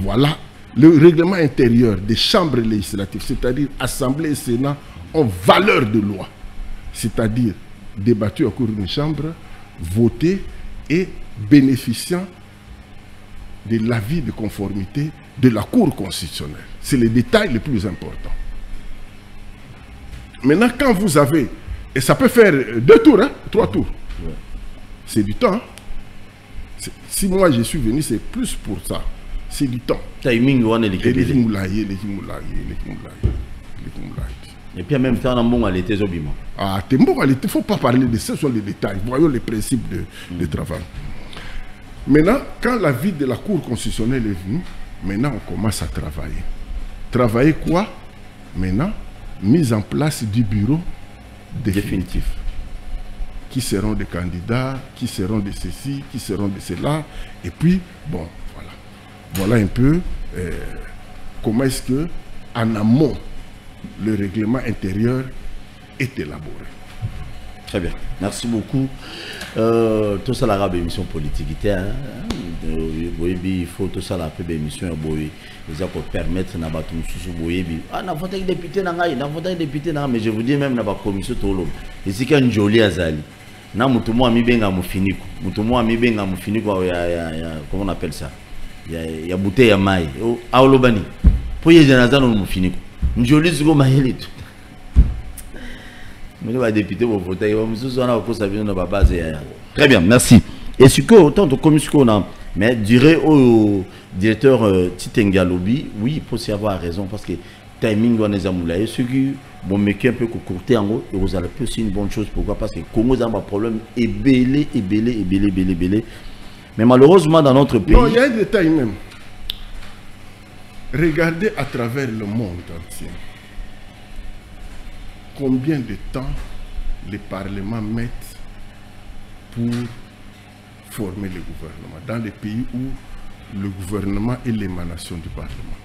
Voilà le règlement intérieur des chambres législatives, c'est-à-dire Assemblée et Sénat, ont valeur de loi. C'est-à-dire débattu au cours d'une chambre, voté et bénéficiant de l'avis de conformité de la Cour constitutionnelle. C'est le détail le plus important. Maintenant, quand vous avez, et ça peut faire 2 tours, 3 tours, c'est du temps. Si moi je suis venu, c'est plus pour ça. c'est du temps. Timing, on est l'équipe. Et puis en même temps, on a l'été Zobima. Ah, il ne faut pas parler de ça, ce sont les détails. Voyons les principes de travail. Maintenant, quand la vie de la Cour constitutionnelle est venue, maintenant on commence à travailler. Travailler quoi? Maintenant, mise en place du bureau définitif. Qui seront des candidats, qui seront de ceci, qui seront de cela. Et puis, bon, voilà. Voilà un peu comment est-ce que, en amont, le règlement intérieur est élaboré. Très bien. Merci beaucoup. Tout ça, la émission politique, il faut tout ça, la émission, pour permettre à voté député, mais je vous dis même, la commission, et c'est qu'un joli azali. Na mutumo ami benga mufiniko. Mutumo ami benga mufiniko comment on appelle ça? Il y a bouteille à maille. Aolobani. Pour y aller dans mufiniko. Njoli zugo maheli tout. Mais le député au fauteuil, très bien, merci. Et ce que autant de commission qu'on a, mais dirais au directeur Titengalobi, oui, il faut avoir raison parce que timing doit nous amoulayer. Ce qui bon mais qui un peu courté en haut et vous allez aussi une bonne chose. Pourquoi? Parce que Congo a un problème et belé. Mais malheureusement dans notre pays. Non, il y a un détail même. Regardez à travers le monde entier. Combien de temps les parlements mettent pour former le gouvernement dans les pays où le gouvernement est l'émanation du Parlement?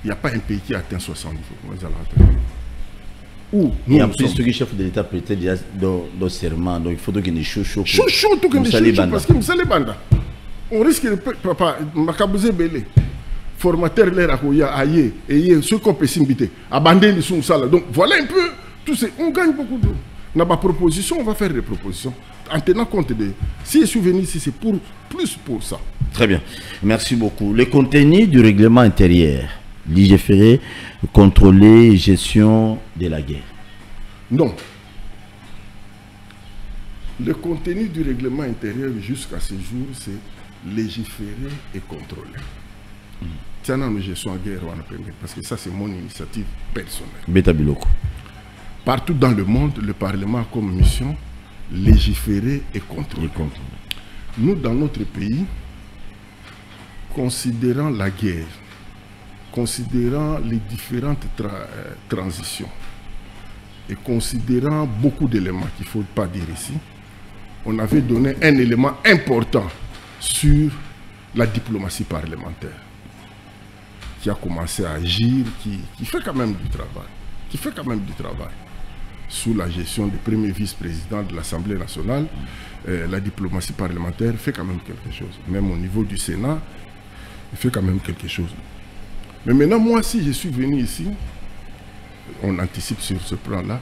Il n'y a pas un pays qui atteint 60 jours. Où et en plus, ce qui chef de l'État peut être déjà dans serment, donc il faut qu'il y ait des choses chaudes. Tout comme des choses parce que vous allez banda. On risque de papa Makabouze Belé. Formateur l'air à aïe et ce qu'on peut s'inviter abandonner les sous salle. Donc voilà un peu tout ça. On gagne beaucoup d'eau. Dans ma proposition, on va faire des propositions en tenant compte de si je suis venu ici, c'est pour plus pour ça. Très bien, merci beaucoup. Le contenu du règlement intérieur, l'IGFR, contrôler gestion de la guerre. Non. Le contenu du règlement intérieur jusqu'à ce jour, c'est légiférer et contrôler. Tiens, nous gestion en guerre, parce que ça c'est mon initiative personnelle. Beta Biloko. Partout dans le monde, le Parlement a comme mission légiférer et contrôler. Nous, dans notre pays, considérant la guerre, considérant les différentes transitions et considérant beaucoup d'éléments qu'il ne faut pas dire ici, on avait donné un élément important sur la diplomatie parlementaire qui a commencé à agir, qui fait quand même du travail, sous la gestion du premier vice-président de l'Assemblée nationale. La diplomatie parlementaire fait quand même quelque chose. Même au niveau du Sénat, il fait quand même quelque chose. Mais maintenant, moi, si je suis venu ici, on anticipe sur ce plan-là,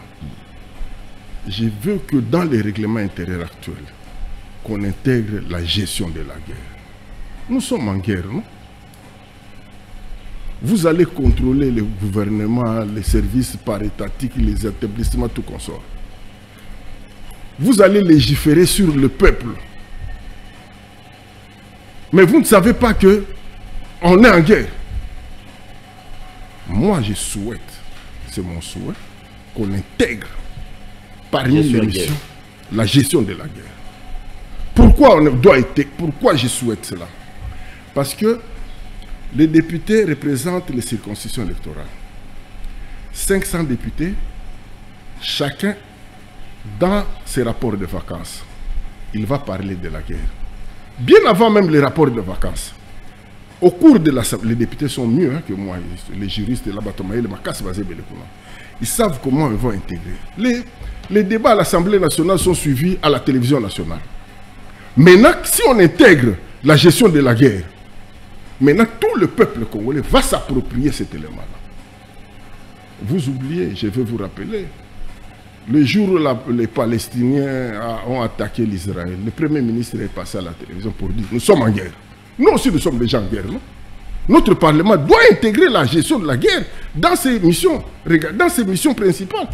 je veux que dans les règlements intérieurs actuels, qu'on intègre la gestion de la guerre. Nous sommes en guerre, non? Vous allez contrôler le gouvernement, les services parétatiques, les établissements, tout consort. Vous allez légiférer sur le peuple. Mais vous ne savez pas que on est en guerre. Moi, je souhaite, c'est mon souhait, qu'on intègre parmi les missions la gestion de la guerre. Pourquoi je souhaite cela? Parce que les députés représentent les circonscriptions électorales. 500 députés, chacun, dans ses rapports de vacances, il va parler de la guerre. Bien avant même les rapports de vacances. Au cours de les députés sont mieux que moi, les juristes, ils savent comment ils vont intégrer. Les débats à l'Assemblée nationale sont suivis à la télévision nationale. Maintenant, si on intègre la gestion de la guerre, maintenant tout le peuple congolais va s'approprier cet élément-là. Vous oubliez, je vais vous rappeler, le jour où les Palestiniens ont attaqué l'Israël, le Premier ministre est passé à la télévision pour dire nous sommes en guerre. Nous aussi nous sommes déjà en guerre, non? Notre Parlement doit intégrer la gestion de la guerre dans ses missions, principales.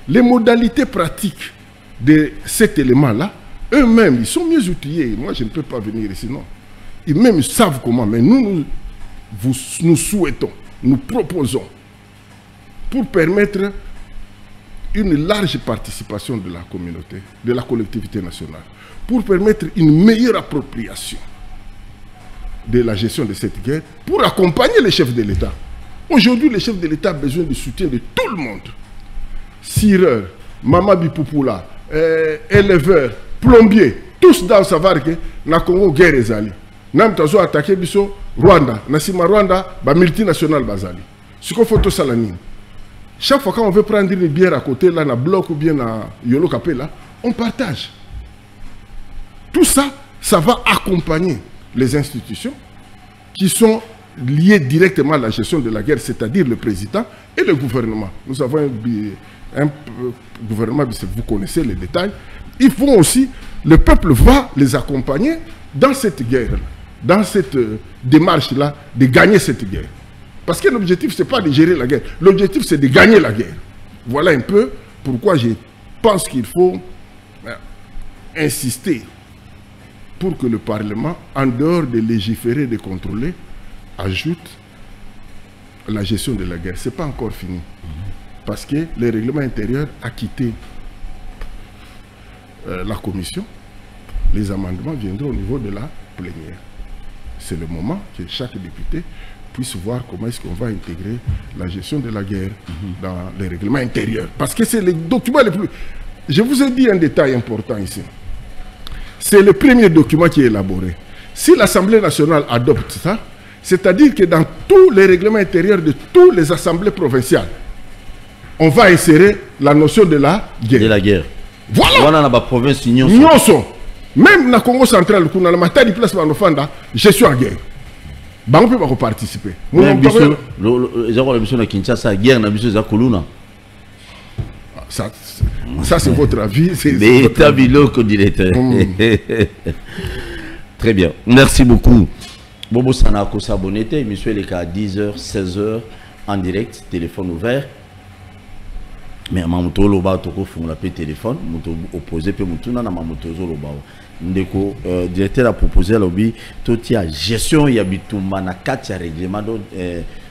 Les modalités pratiques de cet élément-là, eux-mêmes, ils sont mieux outillés. Moi, je ne peux pas venir ici, non. Ils même savent comment, mais nous souhaitons, nous proposons, pour permettre une large participation de la communauté, de la collectivité nationale, pour permettre une meilleure appropriation de la gestion de cette guerre, pour accompagner les chefs de l'État. Aujourd'hui, les chefs de l'État ont besoin du soutien de tout le monde. Sireurs, Mama Bipoupoula, éleveurs, plombiers, tous doivent savoir que na Congo guerre ezali. Nam tazo attaquer biso Rwanda, nasima Rwanda ba multinational bazali. Ce qu'on faut tout ça chaque fois qu'on veut prendre une bière à côté là na bloc ou bien na Yolo Kapela, on partage. Tout ça, ça va accompagner les institutions qui sont liées directement à la gestion de la guerre, c'est-à-dire le président et le gouvernement. Nous avons un gouvernement, vous connaissez les détails. Ils font aussi, le peuple va les accompagner dans cette guerre, dans cette démarche-là, de gagner cette guerre. Parce que l'objectif, ce n'est pas de gérer la guerre. L'objectif, c'est de gagner la guerre. Voilà un peu pourquoi je pense qu'il faut insister pour que le Parlement, en dehors de légiférer, de contrôler, ajoute la gestion de la guerre. Ce n'est pas encore fini. Parce que le règlement intérieur a quitté la commission. Les amendements viendront au niveau de la plénière. C'est le moment que chaque député puisse voir comment est-ce qu'on va intégrer la gestion de la guerre dans les règlements intérieurs. Parce que c'est le document le plus... Je vous ai dit un détail important ici. C'est le premier document qui est élaboré. Si l'Assemblée nationale adopte ça, c'est-à-dire que dans tous les règlements intérieurs de toutes les assemblées provinciales, on va insérer la notion de la guerre. De la guerre. Voilà. Voilà la province Nyonso. Même dans le Congo central, dans la matière du place Manofanda, je suis en guerre. On peut pas participer. Ça c'est votre avis. Mais très bien. Merci beaucoup. Bobo Sanako s'abonnete. Monsieur les cas à 10h, 16h en direct, téléphone ouvert. Mais mamuto loba toko fungula pe téléphone, muto opposé pe mutuna na mamuto loba. Ndeko directeur a proposé lobby toti a gestion ya bitumba na kati ya règlement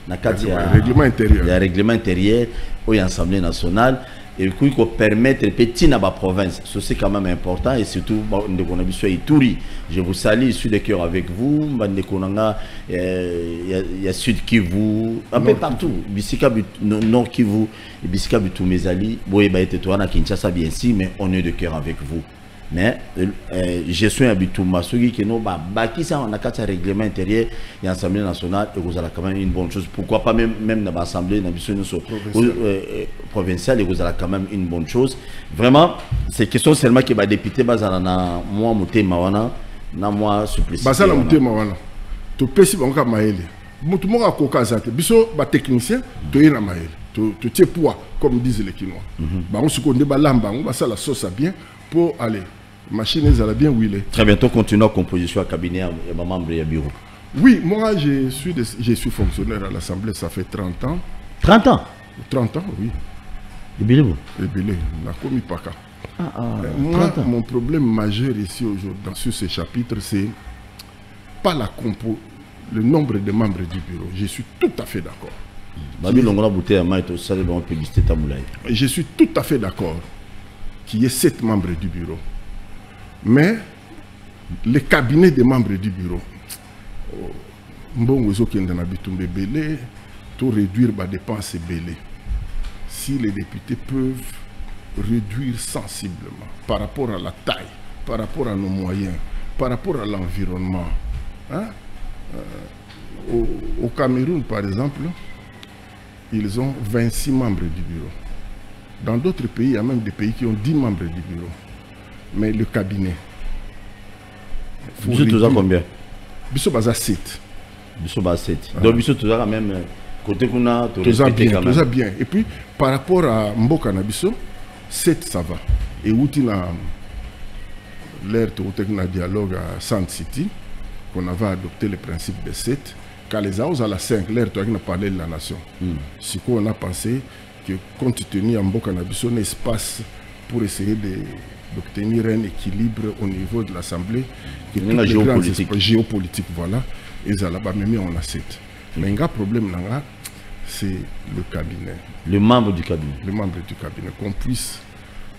na kati ya règlement intérieur. Ya règlement intérieur au Assemblée nationale et puis qu'on permettre petit na ba province. C'est quand même important et surtout ndeko na biso Ituri. Je vous salue, je suis de cœur avec vous. Ndeko nanga ya Sud Kivu, un peu partout. Bisika Nord Kivu, Bisika Bitumezali, boye ba ete toana Kinshasa bien si mais on est de cœur avec vous. Mais gestion ya bituma soki que no ba baki ça on a quatre règlement intérieur et l'Assemblée nationale et vous allez quand même une bonne chose. Pourquoi pas même dans l'Assemblée provinciale et vous allez quand même une bonne chose. Vraiment c'est question seulement que ba député bazana na moi motema wana na moi suppléant. Bazana motema wana. To pesi bango maele. Mutu monga kokazate. Biso ba technicien to yena maele. To tie poids comme disent les Kinois. Ba on se connaît ba lamba, on va ça la sauce à bien pour aller. Machine est bien huilée. Très bientôt, continuons la composition à cabinet et ma membre et bureau. Oui, moi je suis fonctionnaire à l'Assemblée, ça fait 30 ans. 30 ans 30 ans, oui. Et Bilé, la commis Paka. Moi, mon problème majeur ici aujourd'hui, dans ce chapitre, c'est pas le nombre de membres du bureau. Je suis tout à fait d'accord. Je suis tout à fait d'accord qu'il y ait 7 membres du bureau. Mais le cabinet des membres du bureau, tout réduire les dépenses belé. Si les députés peuvent réduire sensiblement par rapport à la taille, par rapport à nos moyens, par rapport à l'environnement. Hein? Au Cameroun, par exemple, ils ont 26 membres du bureau. Dans d'autres pays, il y a même des pays qui ont 10 membres du bureau. Mais le cabinet. Bissot toujours combien? Bissot baza 7. Bissot baza 7. Donc Bissot toujours même côté qu'on a toujours bien. Et puis par rapport à Mboka na Bissot, 7 ça va. Et où tu as l'air de dialogue à Sand City, qu'on avait adopté le principe de 7. Quand les AOS à la 5, l'air de parler de la nation. C'est qu'on a pensé que compte tenu à Mboka na Bissot, un espace pour essayer de d'obtenir un équilibre au niveau de l'Assemblée. Géopolitique, voilà. Et ça là-bas, même on a 7. Mais un problème là, c'est le cabinet. Le membre du cabinet. Le membre du cabinet, qu'on puisse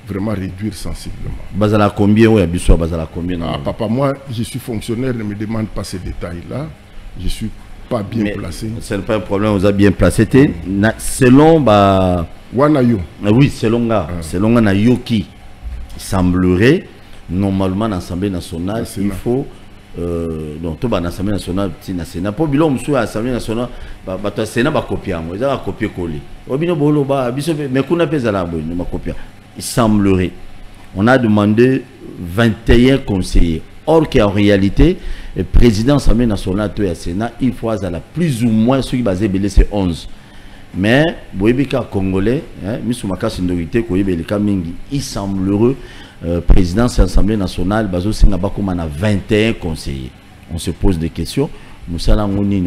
vraiment réduire sensiblement. Basala combien, oui, Abissou, Basala combien? Ah, papa, moi, je suis fonctionnaire, ne me demande pas ces détails-là. Je suis pas bien placé. C'est pas un problème, vous avez bien placé. Selon Wanayo. Oui, selon selon Nayoki, il semblerait normalement l'Assemblée nationale, il faut donc tout l'Assemblée nationale, Sénat pour bilan sur l'Assemblée nationale, bah Sénat va copier, moi ils ont copier coller. Obino bolo ba biso mais qu'on appelle ça là, ma copier. Il semblerait, on a demandé 21 conseillers. Or qu'en réalité, le président de l'Assemblée nationale et le Sénat, il faut à la plus ou moins ce qui est basé c'est 11. Mais, Boébika Congolais, il semblerait président de l'Assemblée nationale, il a 21 conseillers. On se pose des questions. Moussala Mouni,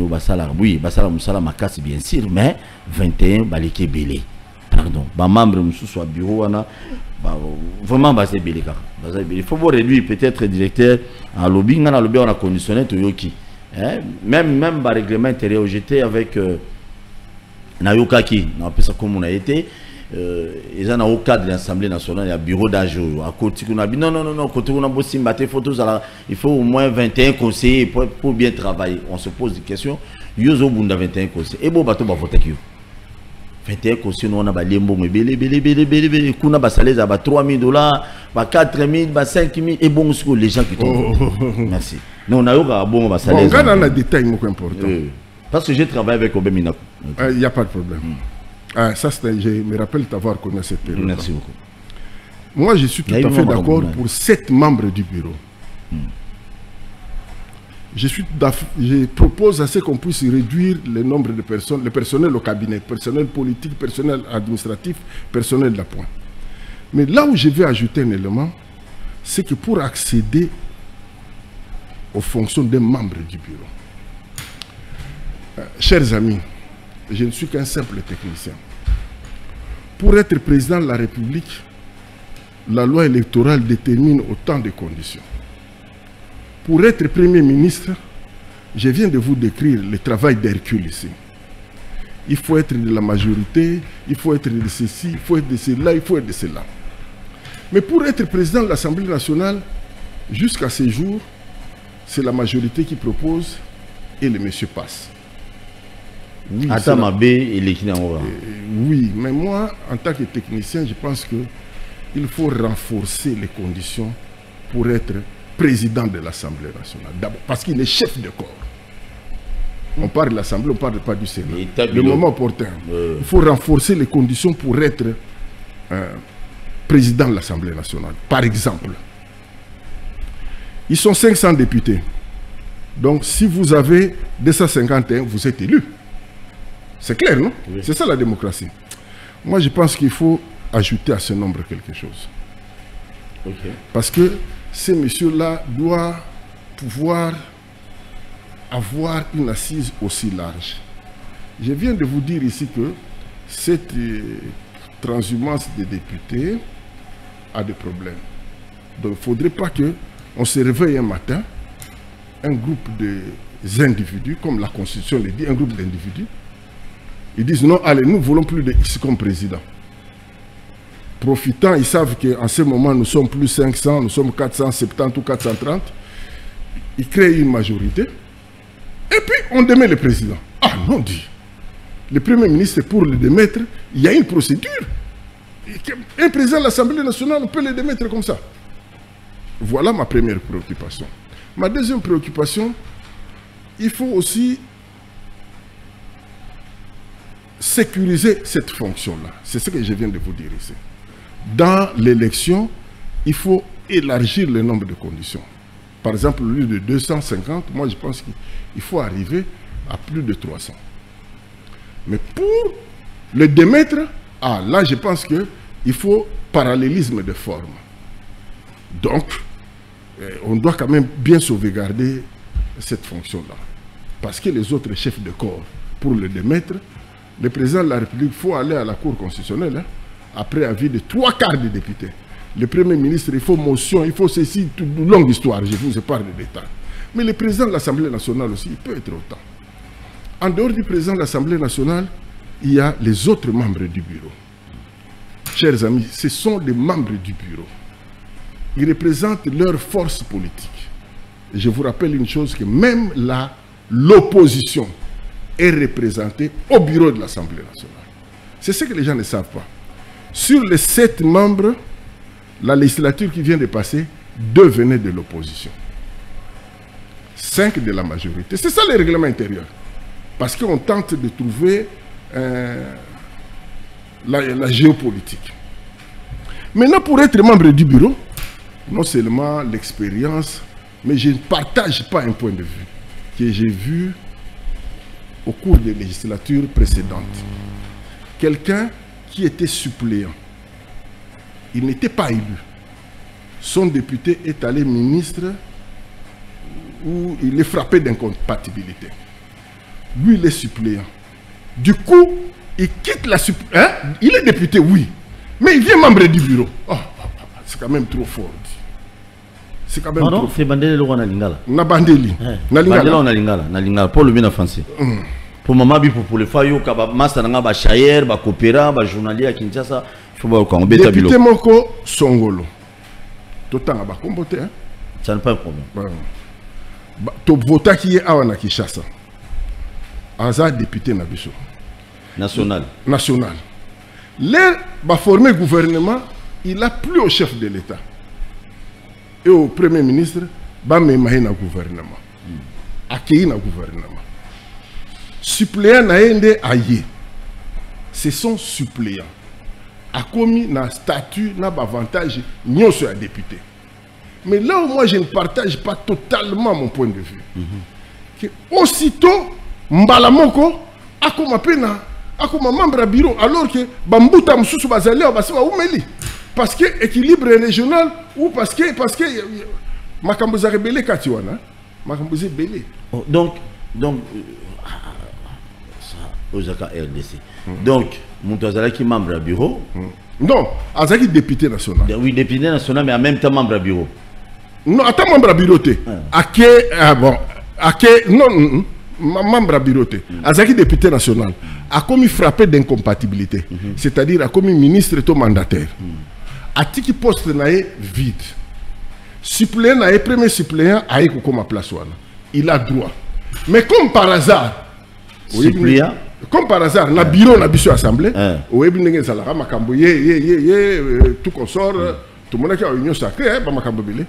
oui, Basala Moussala Makas, bien sûr, mais 21 Baleke Belé. Pardon, membre de bureau, vraiment basé Belé. Il faut vous réduire peut-être directeur en lobby, on a conditionné Toyoki. Même le règlement intérieur, j'étais avec Nayoka qui, on appelle ça comme on a été. Ils ont au cadre de l'Assemblée nationale, il y a bureau d'âge. À côté, on a dit non, côté on a bossé, il faut au moins 21 conseillers pour bien travailler. On se pose des questions. Il y a 21 conseillers. Et bon, bateau va voter qui 21 conseillers, on a des lembo, belé, kuna basalez à 3 000 $, 4 000, 5 000, et bon, les gens qui tombent. Merci. Non, on a eu un bon basalez. On regarde un détail important. Parce que j'ai travaillé avec Obeminako. Il n'y a pas de problème. Ça, je me rappelle t'avoir connu cette période. Merci beaucoup. Moi, je suis tout à fait d'accord pour 7 membres du bureau. Je propose à ce qu'on puisse réduire le nombre de personnes, le personnel au cabinet, personnel politique, personnel administratif, personnel d'appoint. Mais là où je vais ajouter un élément, c'est que pour accéder aux fonctions d'un membre du bureau, chers amis, je ne suis qu'un simple technicien. Pour être président de la République, la loi électorale détermine autant de conditions. Pour être Premier ministre, je viens de vous décrire le travail d'Hercule ici. Il faut être de la majorité, il faut être de ceci, il faut être de cela, il faut être de cela. Mais pour être président de l'Assemblée nationale, jusqu'à ce jour, c'est la majorité qui propose et le monsieur passe. Oui, oui, mais moi, en tant que technicien, je pense qu'il faut renforcer les conditions pour être président de l'Assemblée nationale. D'abord, parce qu'il est chef de corps. On parle de l'Assemblée, on ne parle pas du Sénat. Le moment opportun. Il faut renforcer les conditions pour être président de l'Assemblée nationale. Par exemple, ils sont 500 députés. Donc, si vous avez 251, vous êtes élu. C'est clair, non? Oui. C'est ça la démocratie. Moi, je pense qu'il faut ajouter à ce nombre quelque chose. Okay. Parce que ces messieurs-là doivent pouvoir avoir une assise aussi large. Je viens de vous dire ici que cette transhumance des députés a des problèmes. Donc, il ne faudrait pas qu'on se réveille un matin, un groupe d'individus, comme la Constitution le dit, un groupe d'individus, ils disent non, allez, nous ne voulons plus de X comme président. Profitant, ils savent qu'en ce moment, nous sommes plus 500, nous sommes 470 ou 430. Ils créent une majorité. Et puis, on démet le président. Ah non, dit. Le Premier ministre, pour le démettre, il y a une procédure. Un président de l'Assemblée nationale, on peut le démettre comme ça. Voilà ma première préoccupation. Ma deuxième préoccupation, il faut aussi sécuriser cette fonction-là. C'est ce que je viens de vous dire ici. Dans l'élection, il faut élargir le nombre de conditions. Par exemple, au lieu de 250, moi je pense qu'il faut arriver à plus de 300. Mais pour le démettre, là je pense qu'il faut parallélisme de forme. Donc, on doit quand même bien sauvegarder cette fonction-là. Parce que les autres chefs de corps, pour le démettre, le président de la République, il faut aller à la Cour constitutionnelle, après avis de 3/4 des députés. Le Premier ministre, il faut motion, il faut ceci, toute longue histoire, je vous épargne de détails. Mais le président de l'Assemblée nationale aussi, il peut être autant. En dehors du président de l'Assemblée nationale, il y a les autres membres du bureau. Chers amis, ce sont les membres du bureau. Ils représentent leur force politique. Et je vous rappelle une chose, que même l'opposition est représentée au bureau de l'Assemblée nationale. C'est ce que les gens ne savent pas. Sur les 7 membres, la législature qui vient de passer, 2 venaient de l'opposition. 5 de la majorité. C'est ça le règlement intérieur. Parce qu'on tente de trouver la géopolitique. Maintenant, pour être membre du bureau, non seulement l'expérience, mais je ne partage pas un point de vue que j'ai vu au cours des législatures précédentes. Quelqu'un qui était suppléant, il n'était pas élu. Son député est allé ministre où il est frappé d'incompatibilité. Lui, il est suppléant. Du coup, il quitte la suppléance. Hein? Il est député, oui. Mais il vient membre du bureau. Oh, c'est quand même trop fort. C'est quand même trop fort. C'est Bandeli Loro Nalingala. Na Bandeli. Nalingala. Nalingala. Pour le bien français. Pour maman, pour le faillot, master nanga chayer, coopéra, journalier à Kinshasa, il faut voir comment bêta bilo. Député Moko Songolo. Tout le temps à comboter. Ça n'est pas un problème. Tu votes qui est à Kinshasa. Aza député Nabiso. National. National. L'air va former gouvernement, il a plus au chef de l'État. Et au Premier ministre, va me mahina gouvernement. Accueillir le gouvernement. Suppléant na ende aye. Ce sont suppléants. A commis na statut, na avantage, n'y sur un député. Mais là où moi je ne partage pas totalement mon point de vue. Que aussitôt, Mbalamoko a comme membre à bureau, alors que Bambouta Moussou Bazali a basé Oumeli. Parce que équilibre régional ou parce que Makambouza rebelle Katiwana. Makambouza belé. Donc Ozaka RDC. Donc, Moutouazala qui est membre à bureau. Non, Azaki député national. Oui, député national, mais en même temps membre à bureau. Non, attends, membre à bureau. Non, membre à bureau. Azaki député national a commis frappé d'incompatibilité. C'est-à-dire a commis ministre et mandataire. A tiki poste nae vide. Suppléant nae, premier suppléant a eu comme place. Il a droit. Mais comme par hasard, suppléant. Comme par hasard, na bureau na biso assemblée, au ebinenge salara makambo tout consort, tout le monde qui a union sacrée, ba makambo belé.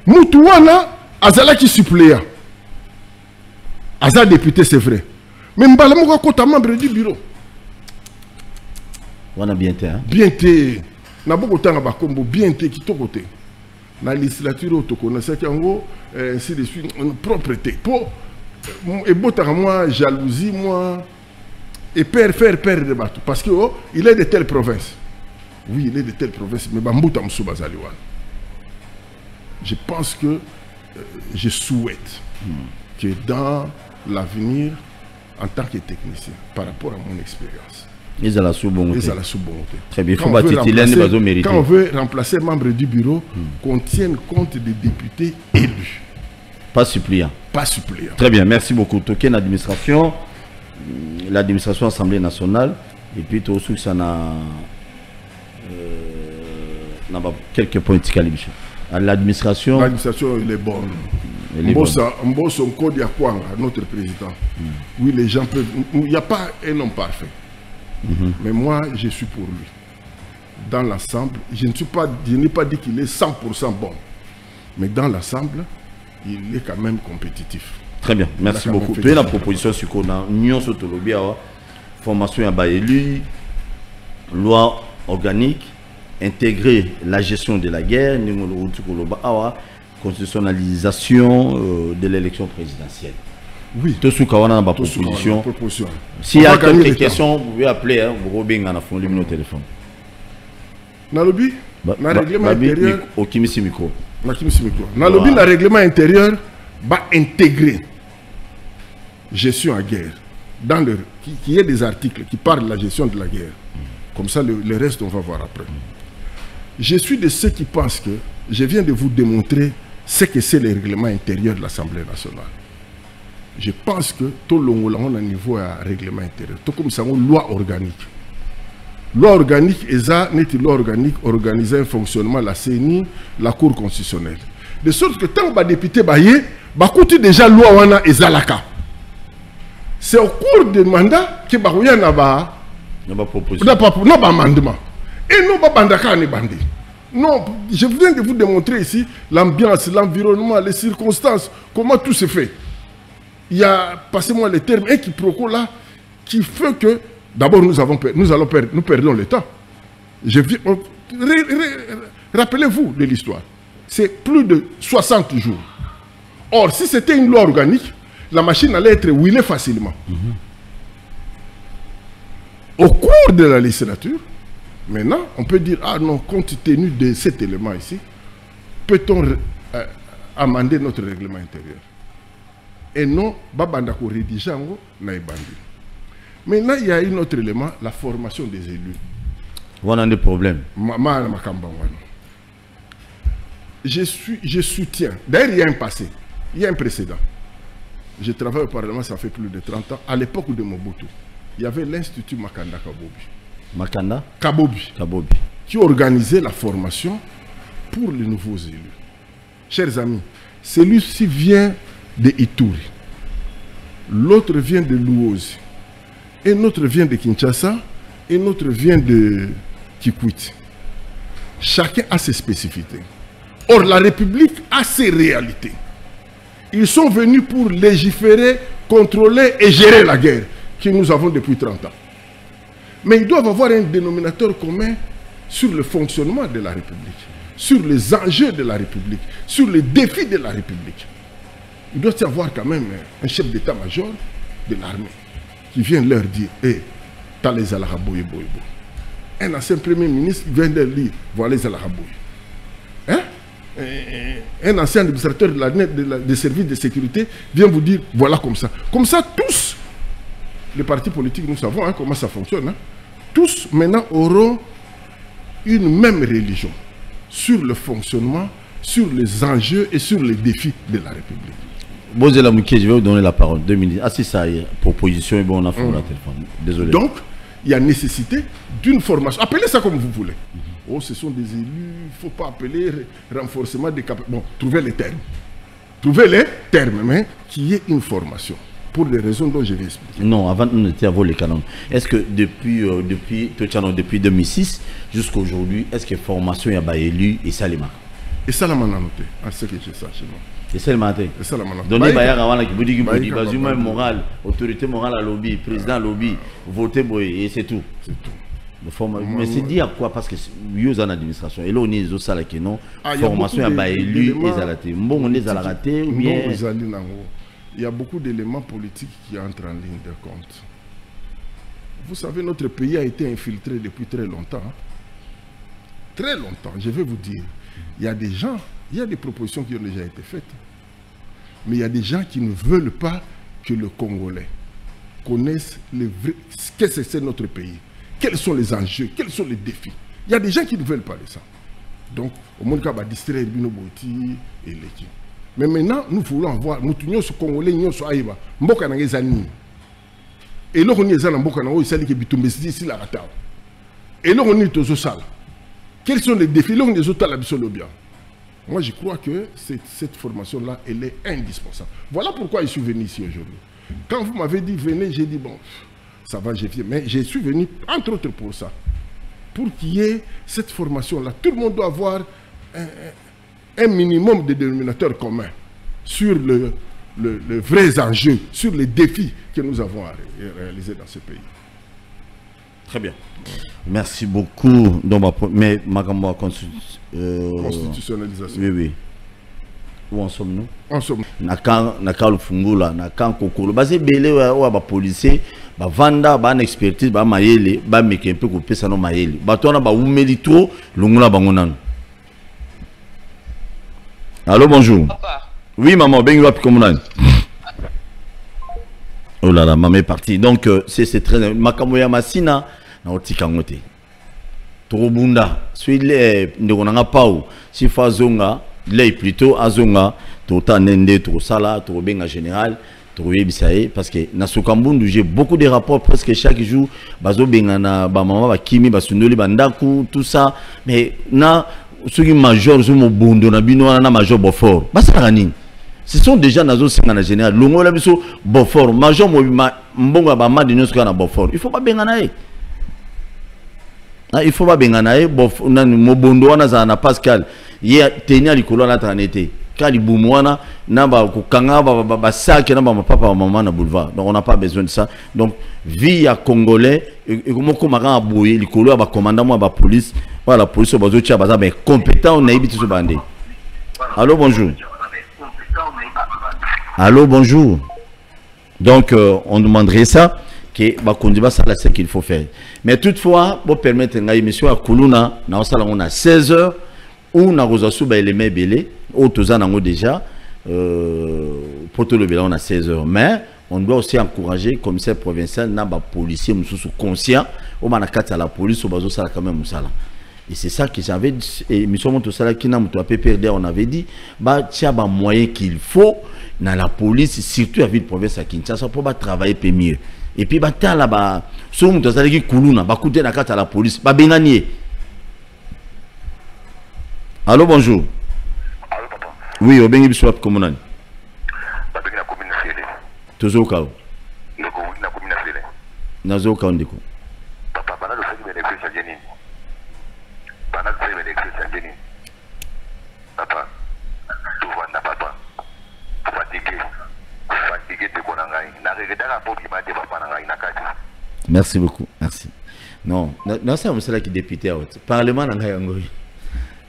Mutuana azala qui suppléant. Aza député c'est vrai. Mais mbala moko kota membre du bureau. On a bien été hein. Bien été. Na beaucoup temps ba kombo bien été qui to côté. Na législature to connaissait qu'en ainsi de suite une propreté. Pour et botara moi jalousie moi et faire perdre le bateau parce que il est de telle province. Oui, il est de telle province mais Bambouta Moussou Bazaliwan. Je pense que je souhaite que dans l'avenir en tant que technicien par rapport à mon expérience. Ils ont la sous-bonté. Très bien, il faut quand on veut remplacer membre du bureau, qu'on tienne compte des députés élus. Pas suppléant. Pas suppléant. Très bien, merci beaucoup. Token l'administration, Assemblée nationale, et puis tout ce que ça n'a quelques points de l'administration. L'administration, il est bonne. Mbosso Nkodi Akwanga, notre président. Oui, les gens peuvent. Il n'y a pas un homme parfait. Mais moi, je suis pour lui. Dans l'ensemble, je n'ai pas dit qu'il est 100% bon. Mais dans l'ensemble, il est quand même compétitif. Très bien, merci beaucoup. Tu as la proposition sur l'Union Sotolobia, formation à élu, loi organique, intégrer la gestion de la guerre, constitutionnalisation de l'élection présidentielle. Oui. Tout ce qu'on a dans la proposition. S'il y a quelques questions, vous pouvez appeler, vous pouvez appeler au téléphone. Dans le but, le règlement intérieur. Au Kimisi Micro. Dans le but, le règlement intérieur va intégrer gestion à guerre. Dans le, qui est des articles qui parlent de la gestion de la guerre. Comme ça, le reste, on va voir après. Je suis de ceux qui pensent que je viens de vous démontrer ce que c'est le règlement intérieur de l'Assemblée nationale. Je pense que tout le monde a un niveau à règlement intérieur. Tout comme ça, une loi organique. Loi organique, est loi organique organisée un fonctionnement la CENI, la Cour constitutionnelle. De sorte que tant que les députés baillent, ils déjà loi wana ezalaka. C'est au cours du mandat que barouya na ba proposition. Non pas amendement. Et non pas bandaka ni bandi. Non, je viens de vous démontrer ici l'ambiance, l'environnement, les circonstances, comment tout se fait. Il y a, passez-moi les termes, un quiproquo là qui fait que d'abord nous perdons le temps. Rappelez-vous de l'histoire. C'est plus de 60 jours. Or, si c'était une loi organique, la machine allait être huilée facilement. Au cours de la législature, maintenant, on peut dire, ah non, compte tenu de cet élément ici, peut-on amender notre règlement intérieur? Et non, babandako rédigeango naibandi. Maintenant, il y a un autre élément, la formation des élus. On a des problèmes. Je soutiens. D'ailleurs, il y a un passé, il y a un précédent. Je travaille au Parlement, ça fait plus de 30 ans. À l'époque de Mobutu, il y avait l'Institut Makanda Kabobi. Makanda Kabobi. Qui organisait la formation pour les nouveaux élus. Chers amis, celui-ci vient de Ituri. L'autre vient de Luozi. Un autre vient de Kinshasa. Un autre vient de Kikwit. Chacun a ses spécificités. Or, la République a ses réalités. Ils sont venus pour légiférer, contrôler et gérer la guerre que nous avons depuis 30 ans. Mais ils doivent avoir un dénominateur commun sur le fonctionnement de la République, sur les enjeux de la République, sur les défis de la République. Il doit y avoir quand même un chef d'état-major de l'armée qui vient leur dire « Eh, t'as les Alaraboui, boy. Un ancien premier ministre vient de dire « Voilà les Alaraboui. » Hein? Un ancien administrateur des services de sécurité vient vous dire voilà comme ça. Comme ça, tous les partis politiques, nous savons comment ça fonctionne. Hein? Tous maintenant auront une même religion sur le fonctionnement, sur les enjeux et sur les défis de la République. Bozela Mouké, je vais vous donner la parole. 2 minutes. Ah, c'est ça, proposition et bon, on a fait la téléphone. Désolé. Donc, il y a nécessité d'une formation. Appelez ça comme vous voulez. Oh, ce sont des élus, il ne faut pas appeler renforcement des capacités. Bon, trouvez les termes. Trouvez les termes, mais qu'il y ait une formation. Pour des raisons dont je vais expliquer. Non, avant de nous avoir les canons. Est-ce que depuis 2006 jusqu'à aujourd'hui, est-ce que formation y a pas élu et ça les marque? Et ça la noté, à ce que je sache. Et ça le matin. Et ça la noté. Donnez Bayar avant qui vous dit que moral, autorité morale à lobby, président lobby, votez et c'est tout. C'est tout. Mais c'est dit à quoi? Parce que nous sommes en administration. Et là, on est aux salles qui non. Formation à élu et à la télé. Bon, on est à la raté ou bien. Il y a beaucoup d'éléments politiques qui entrent en ligne de compte. Vous savez, notre pays a été infiltré depuis très longtemps. Très longtemps, je vais vous dire. Il y a des gens, il y a des propositions qui ont déjà été faites. Mais il y a des gens qui ne veulent pas que le Congolais connaisse qu'est-ce que c'est notre pays. Quels sont les enjeux, quels sont les défis. Il y a des gens qui ne veulent pas de ça. Donc, au monde qui va distraire Bino Boti et l'équipe. Mais maintenant, nous voulons voir, nous tenons ce Congolais, nous sommes aïba, mboka na ngezani. Et là, on est dans mboka na ngezani qui bitumbesi ici la rata. Et là, on est tous sala. Quels sont les défis? Là, on est autres la bien. Moi, je crois que cette formation-là, elle est indispensable. Voilà pourquoi je suis venu ici aujourd'hui. Quand vous m'avez dit venez, j'ai dit bon, ça va, j'ai fait. Mais je suis venu, entre autres, pour ça. Pour qu'il y ait cette formation-là. Tout le monde doit avoir un minimum de dénominateurs communs sur le vrai enjeu, sur les défis que nous avons à réaliser dans ce pays. Très bien. Merci beaucoup. Mais ma constitutionnalisation. Oui. Où en sommes-nous? En sommes. Nakal Fungula, Nakan Kokolo. Basé belé ou ba policier, ba vanda, ba expertise, ba mayele, ba meke un peu coupé ça no mayele. Ba tona ba umelito, lungula bangonan. Allô, bonjour. Papa. Oui, maman, ben wapi komunan. Oh là là, maman est partie. Donc c'est très Makamoya Masina na otikangote. Torobunda, celui-là, on n'a pas où. Si Fazonga, l'est plutôt Azonga, Tota Nende, Torosala, Torobenga général, Toroyebisaye, parce que dans ce Kambundu, j'ai beaucoup de rapports presque chaque jour, Bazo Bengana, Bamama, Bakimi, Basundoli, Bandaku, tout ça, mais na, ceux qui major, ceux qui bondo, Nabino, na major Bofor, Basarani. Ce sont déjà dans un général. Longo la biso Bofor, major Mbonga Bama de nous na Bofor. Il faut pas benganae. Il faut pas benganae. Bofor, Mobondo wana za Pascal. Ye tenia likolo na tanete. Kali boumwana na ba kanga ba sac na ba papa maman na boulevard. Donc on n'a pas besoin de ça. Donc vie à congolais et comment comment abouye likolo ba commandant ba police. Voilà, la police bazo tia baza mais compétent on a habité ce bandé. Allô, bonjour. Allô, bonjour. Donc, on demanderait ça, que Bakondiba, ça c'est ce qu'il faut faire. Mais toutefois, pour permettre une émission à Kuluna, on a 16 h, où on a reçu les mains belés, où tous en déjà, pour tout le bilan, on a 16 h. Mais, on doit aussi encourager le commissaire provincial, les policiers, conscients, où on a à la police, où on a quand même ça. Et c'est ça que j'avais dit, et M. Montosala qui n'a pas perdu, on avait dit, bah, il y a des moyens qu'il faut dans la police, surtout à la ville province à Kinshasa, pour travailler mieux. Et puis, bah, là-bas, si Montosala qui couluna, bah, écoutez, la carte à la police, bah, benganier. Allô, bonjour. Allô, papa. Oui, au Bengi Bissouap, comment on a? Bah, Bengi na commune Félé. Toujours au cas où? Na commune Félé. Nazo au cas où, du coup. Papa, pendant le fait que l'élection s'est gagnée. Pendant le fait que l'élection s'est gagnée. Papa, tout va n'a pas toi. Fatigué de Bonangaï. N'a regardé la pauvre qui m'a dit papa Nangaï n'a qu'à. Merci beaucoup, merci. Non, c'est un monsieur qui est député. Parlement Nangaï Angoï.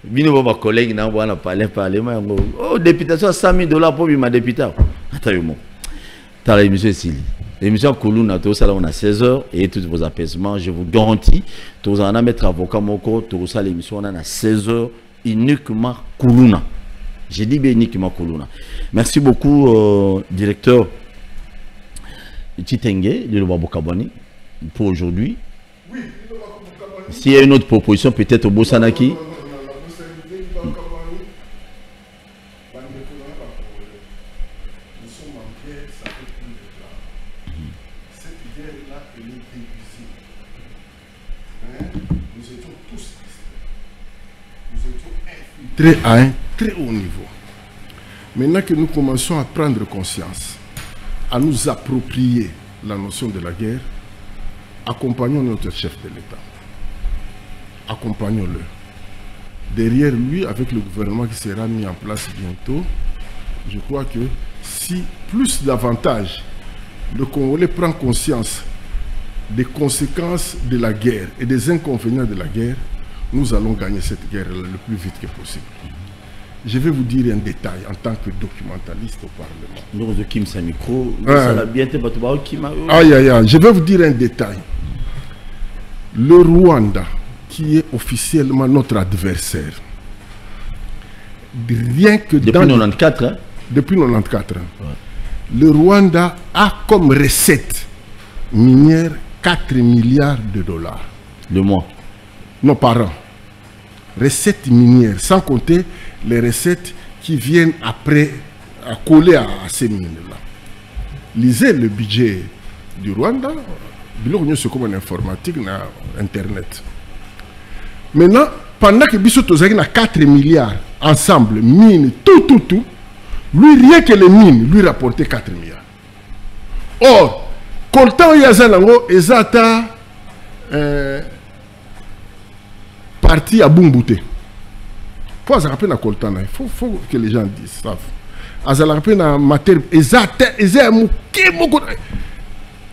Bino ma collègue n'a pas parlé parlement. Oh, députation $100 000 pour ma député. Attends, moi. T'as l'émission Sili. L'émission Koulouna, tout ça, on a 16 h et tous vos apaisements, je vous garantis. Tous en a mettre avocat moko, tout ça, l'émission, on a 16 h uniquement Koulouna. J'ai dit bien uniquement Koulouna. Merci beaucoup, directeur Titengue de Lobabokabani, pour aujourd'hui. Oui, s'il y a une autre proposition, peut-être au Bossanaki. À un très haut niveau. Maintenant que nous commençons à prendre conscience, à nous approprier la notion de la guerre, accompagnons notre chef de l'État. Accompagnons-le. Derrière lui, avec le gouvernement qui sera mis en place bientôt, je crois que si plus davantage le Congolais prend conscience des conséquences de la guerre et des inconvénients de la guerre, nous allons gagner cette guerre le plus vite que possible. Je vais vous dire un détail en tant que documentaliste au Parlement. Je vais vous dire un détail. Le Rwanda, qui est officiellement notre adversaire, rien que depuis 94, hein? Depuis 94, ouais. Le Rwanda a comme recette minière 4 milliards de dollars. Le mois? Non, par an. Recettes minières, sans compter les recettes qui viennent après à coller à ces mines-là. Lisez le budget du Rwanda, c'est comme en informatique, dans Internet. Maintenant, pendant que Bissot a 4 milliards ensemble, mines, tout, lui, rien que les mines, lui rapportait 4 milliards. Or, Coltan Yazanango, Ezata, parti à Bumbuté. Il faut se rappeler à Coltan, il faut que les gens disent ça.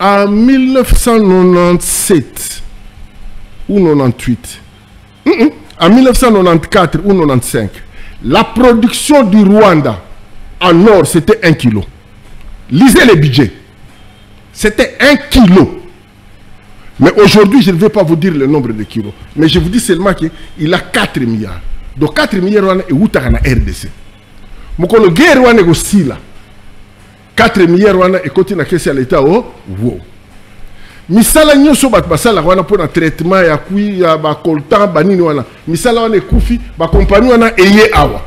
En 1997 ou 98, en 1994 ou 95, la production du Rwanda en or c'était 1 kilo. Lisez les budgets. C'était 1 kilo. Mais aujourd'hui, je ne vais pas vous dire le nombre de kilos. Mais je vous dis seulement qu'il a 4 milliards. Donc 4 milliards, c'est où tu as RDC. Mais quand le guerre est aussi là, 4 milliards, et continue à caisser à l'État, oh, wow. misala nyonso bato basala wana mpona traitement ya kui ya bacoltan banini wana misala wana ekufi bakompagnie wana eye awa.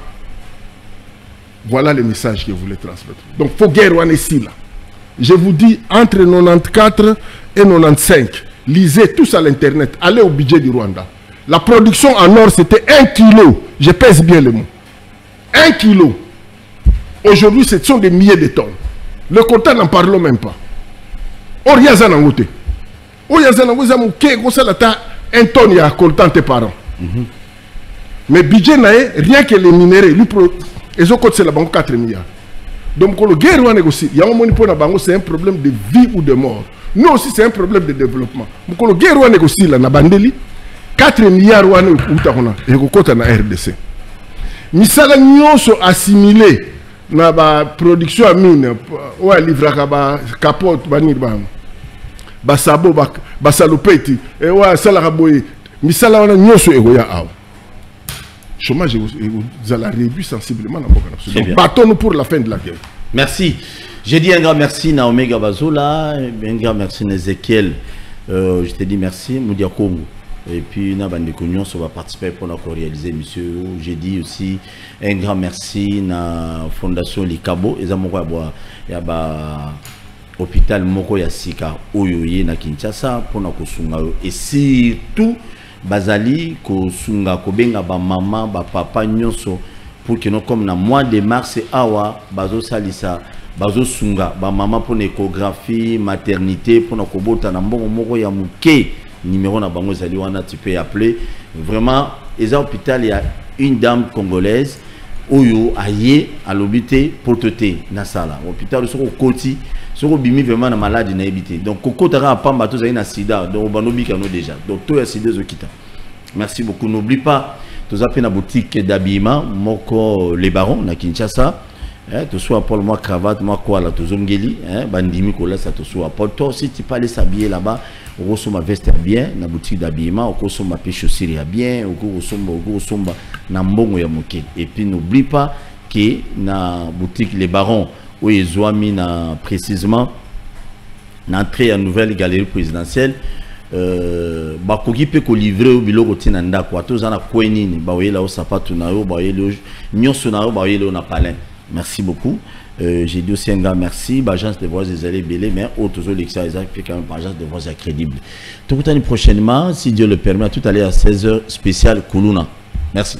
Voilà le message que je voulais transmettre. Donc faut guerre wana esila. Je vous dis entre 94 et 95, lisez tous à l'internet, allez au budget du Rwanda. La production en or c'était 1 kilo, je pèse bien le mot. 1 kilo. Aujourd'hui ce sont des milliers de tonnes. Le coltan n'en parlons même pas. Or yaza nangote. Or yaza nangote zamuke kosala ta 1 tonne ya coltan tes parents. Mais budget nae rien que les minéraux lui ils ont coté la banque 4 milliards. Donc le guerre wana aussi, il y a un moment pour la banque c'est un problème de vie ou de mort. Nous aussi c'est un problème de développement. Donc le guerre wana aussi là na bandeli 4 milliards wana utakona et kokota na RDC. Misala nyonso assimilé na ba production à mine ou livraka ba capote ba nirba ba sabo ba salopeti et wa sala boye misala wana nyonso egoya awa. Chômage vous allez réduire sensiblement dans le donc battons-nous pour la fin de la guerre. Merci. J'ai dit un grand merci à Omega Bazola, un grand merci à Ezekiel. Je te dis merci, Moudia Kongo. Et puis, nous va participer pour nous réaliser, monsieur. J'ai dit aussi un grand merci à la Fondation Likabo. Il y a l'hôpital Moko Yasika Oyoye na Kinshasa pour nous et surtout, bazali ko sunga ko benga ba maman ba papa nyonso pour que nous comme na mois de mars awa bazo salisa bazo sunga ba maman pour échographie maternité pour na ko bota na mbongo moko ya muke numéro na bango zali wana tu peux appeler vraiment les hôpital il y a une dame congolaise oyo aye à l'hôpital pour toté na sala hôpital so ko koti so ko bimi vraiment na maladie na habité donc koko tara pamba to zali na sida donc banobi kano déjà donc to ya sida zo kita. Merci beaucoup. N'oublie pas tous appels na boutique d'habillement moko les barons na Kinshasa tu sois pour moi cravate moi quoi la tozongeli bandimi ko là ça te soit pour toi si tu peux aller s'habiller là-bas au resomba veste bien na boutique d'habillement au resomba pe chaussures bien au resomba na mbongo ya moke et puis n'oublie pas que na boutique les barons où ils ont mis précisément l'entrée à nouvelle galerie présidentielle bakoki pe ko livrer au biloko tina ndako atozana kwenini bawela au sapato na yo bawela nyonso na yo bawela na palin. Merci beaucoup. J'ai dit aussi un grand merci l'agence de voix des allées belé mais autres élections puis quand même agence de voix crédible. Tout le temps prochainement si Dieu le permet tout à l'heure à 16h spécial Kuluna. Merci.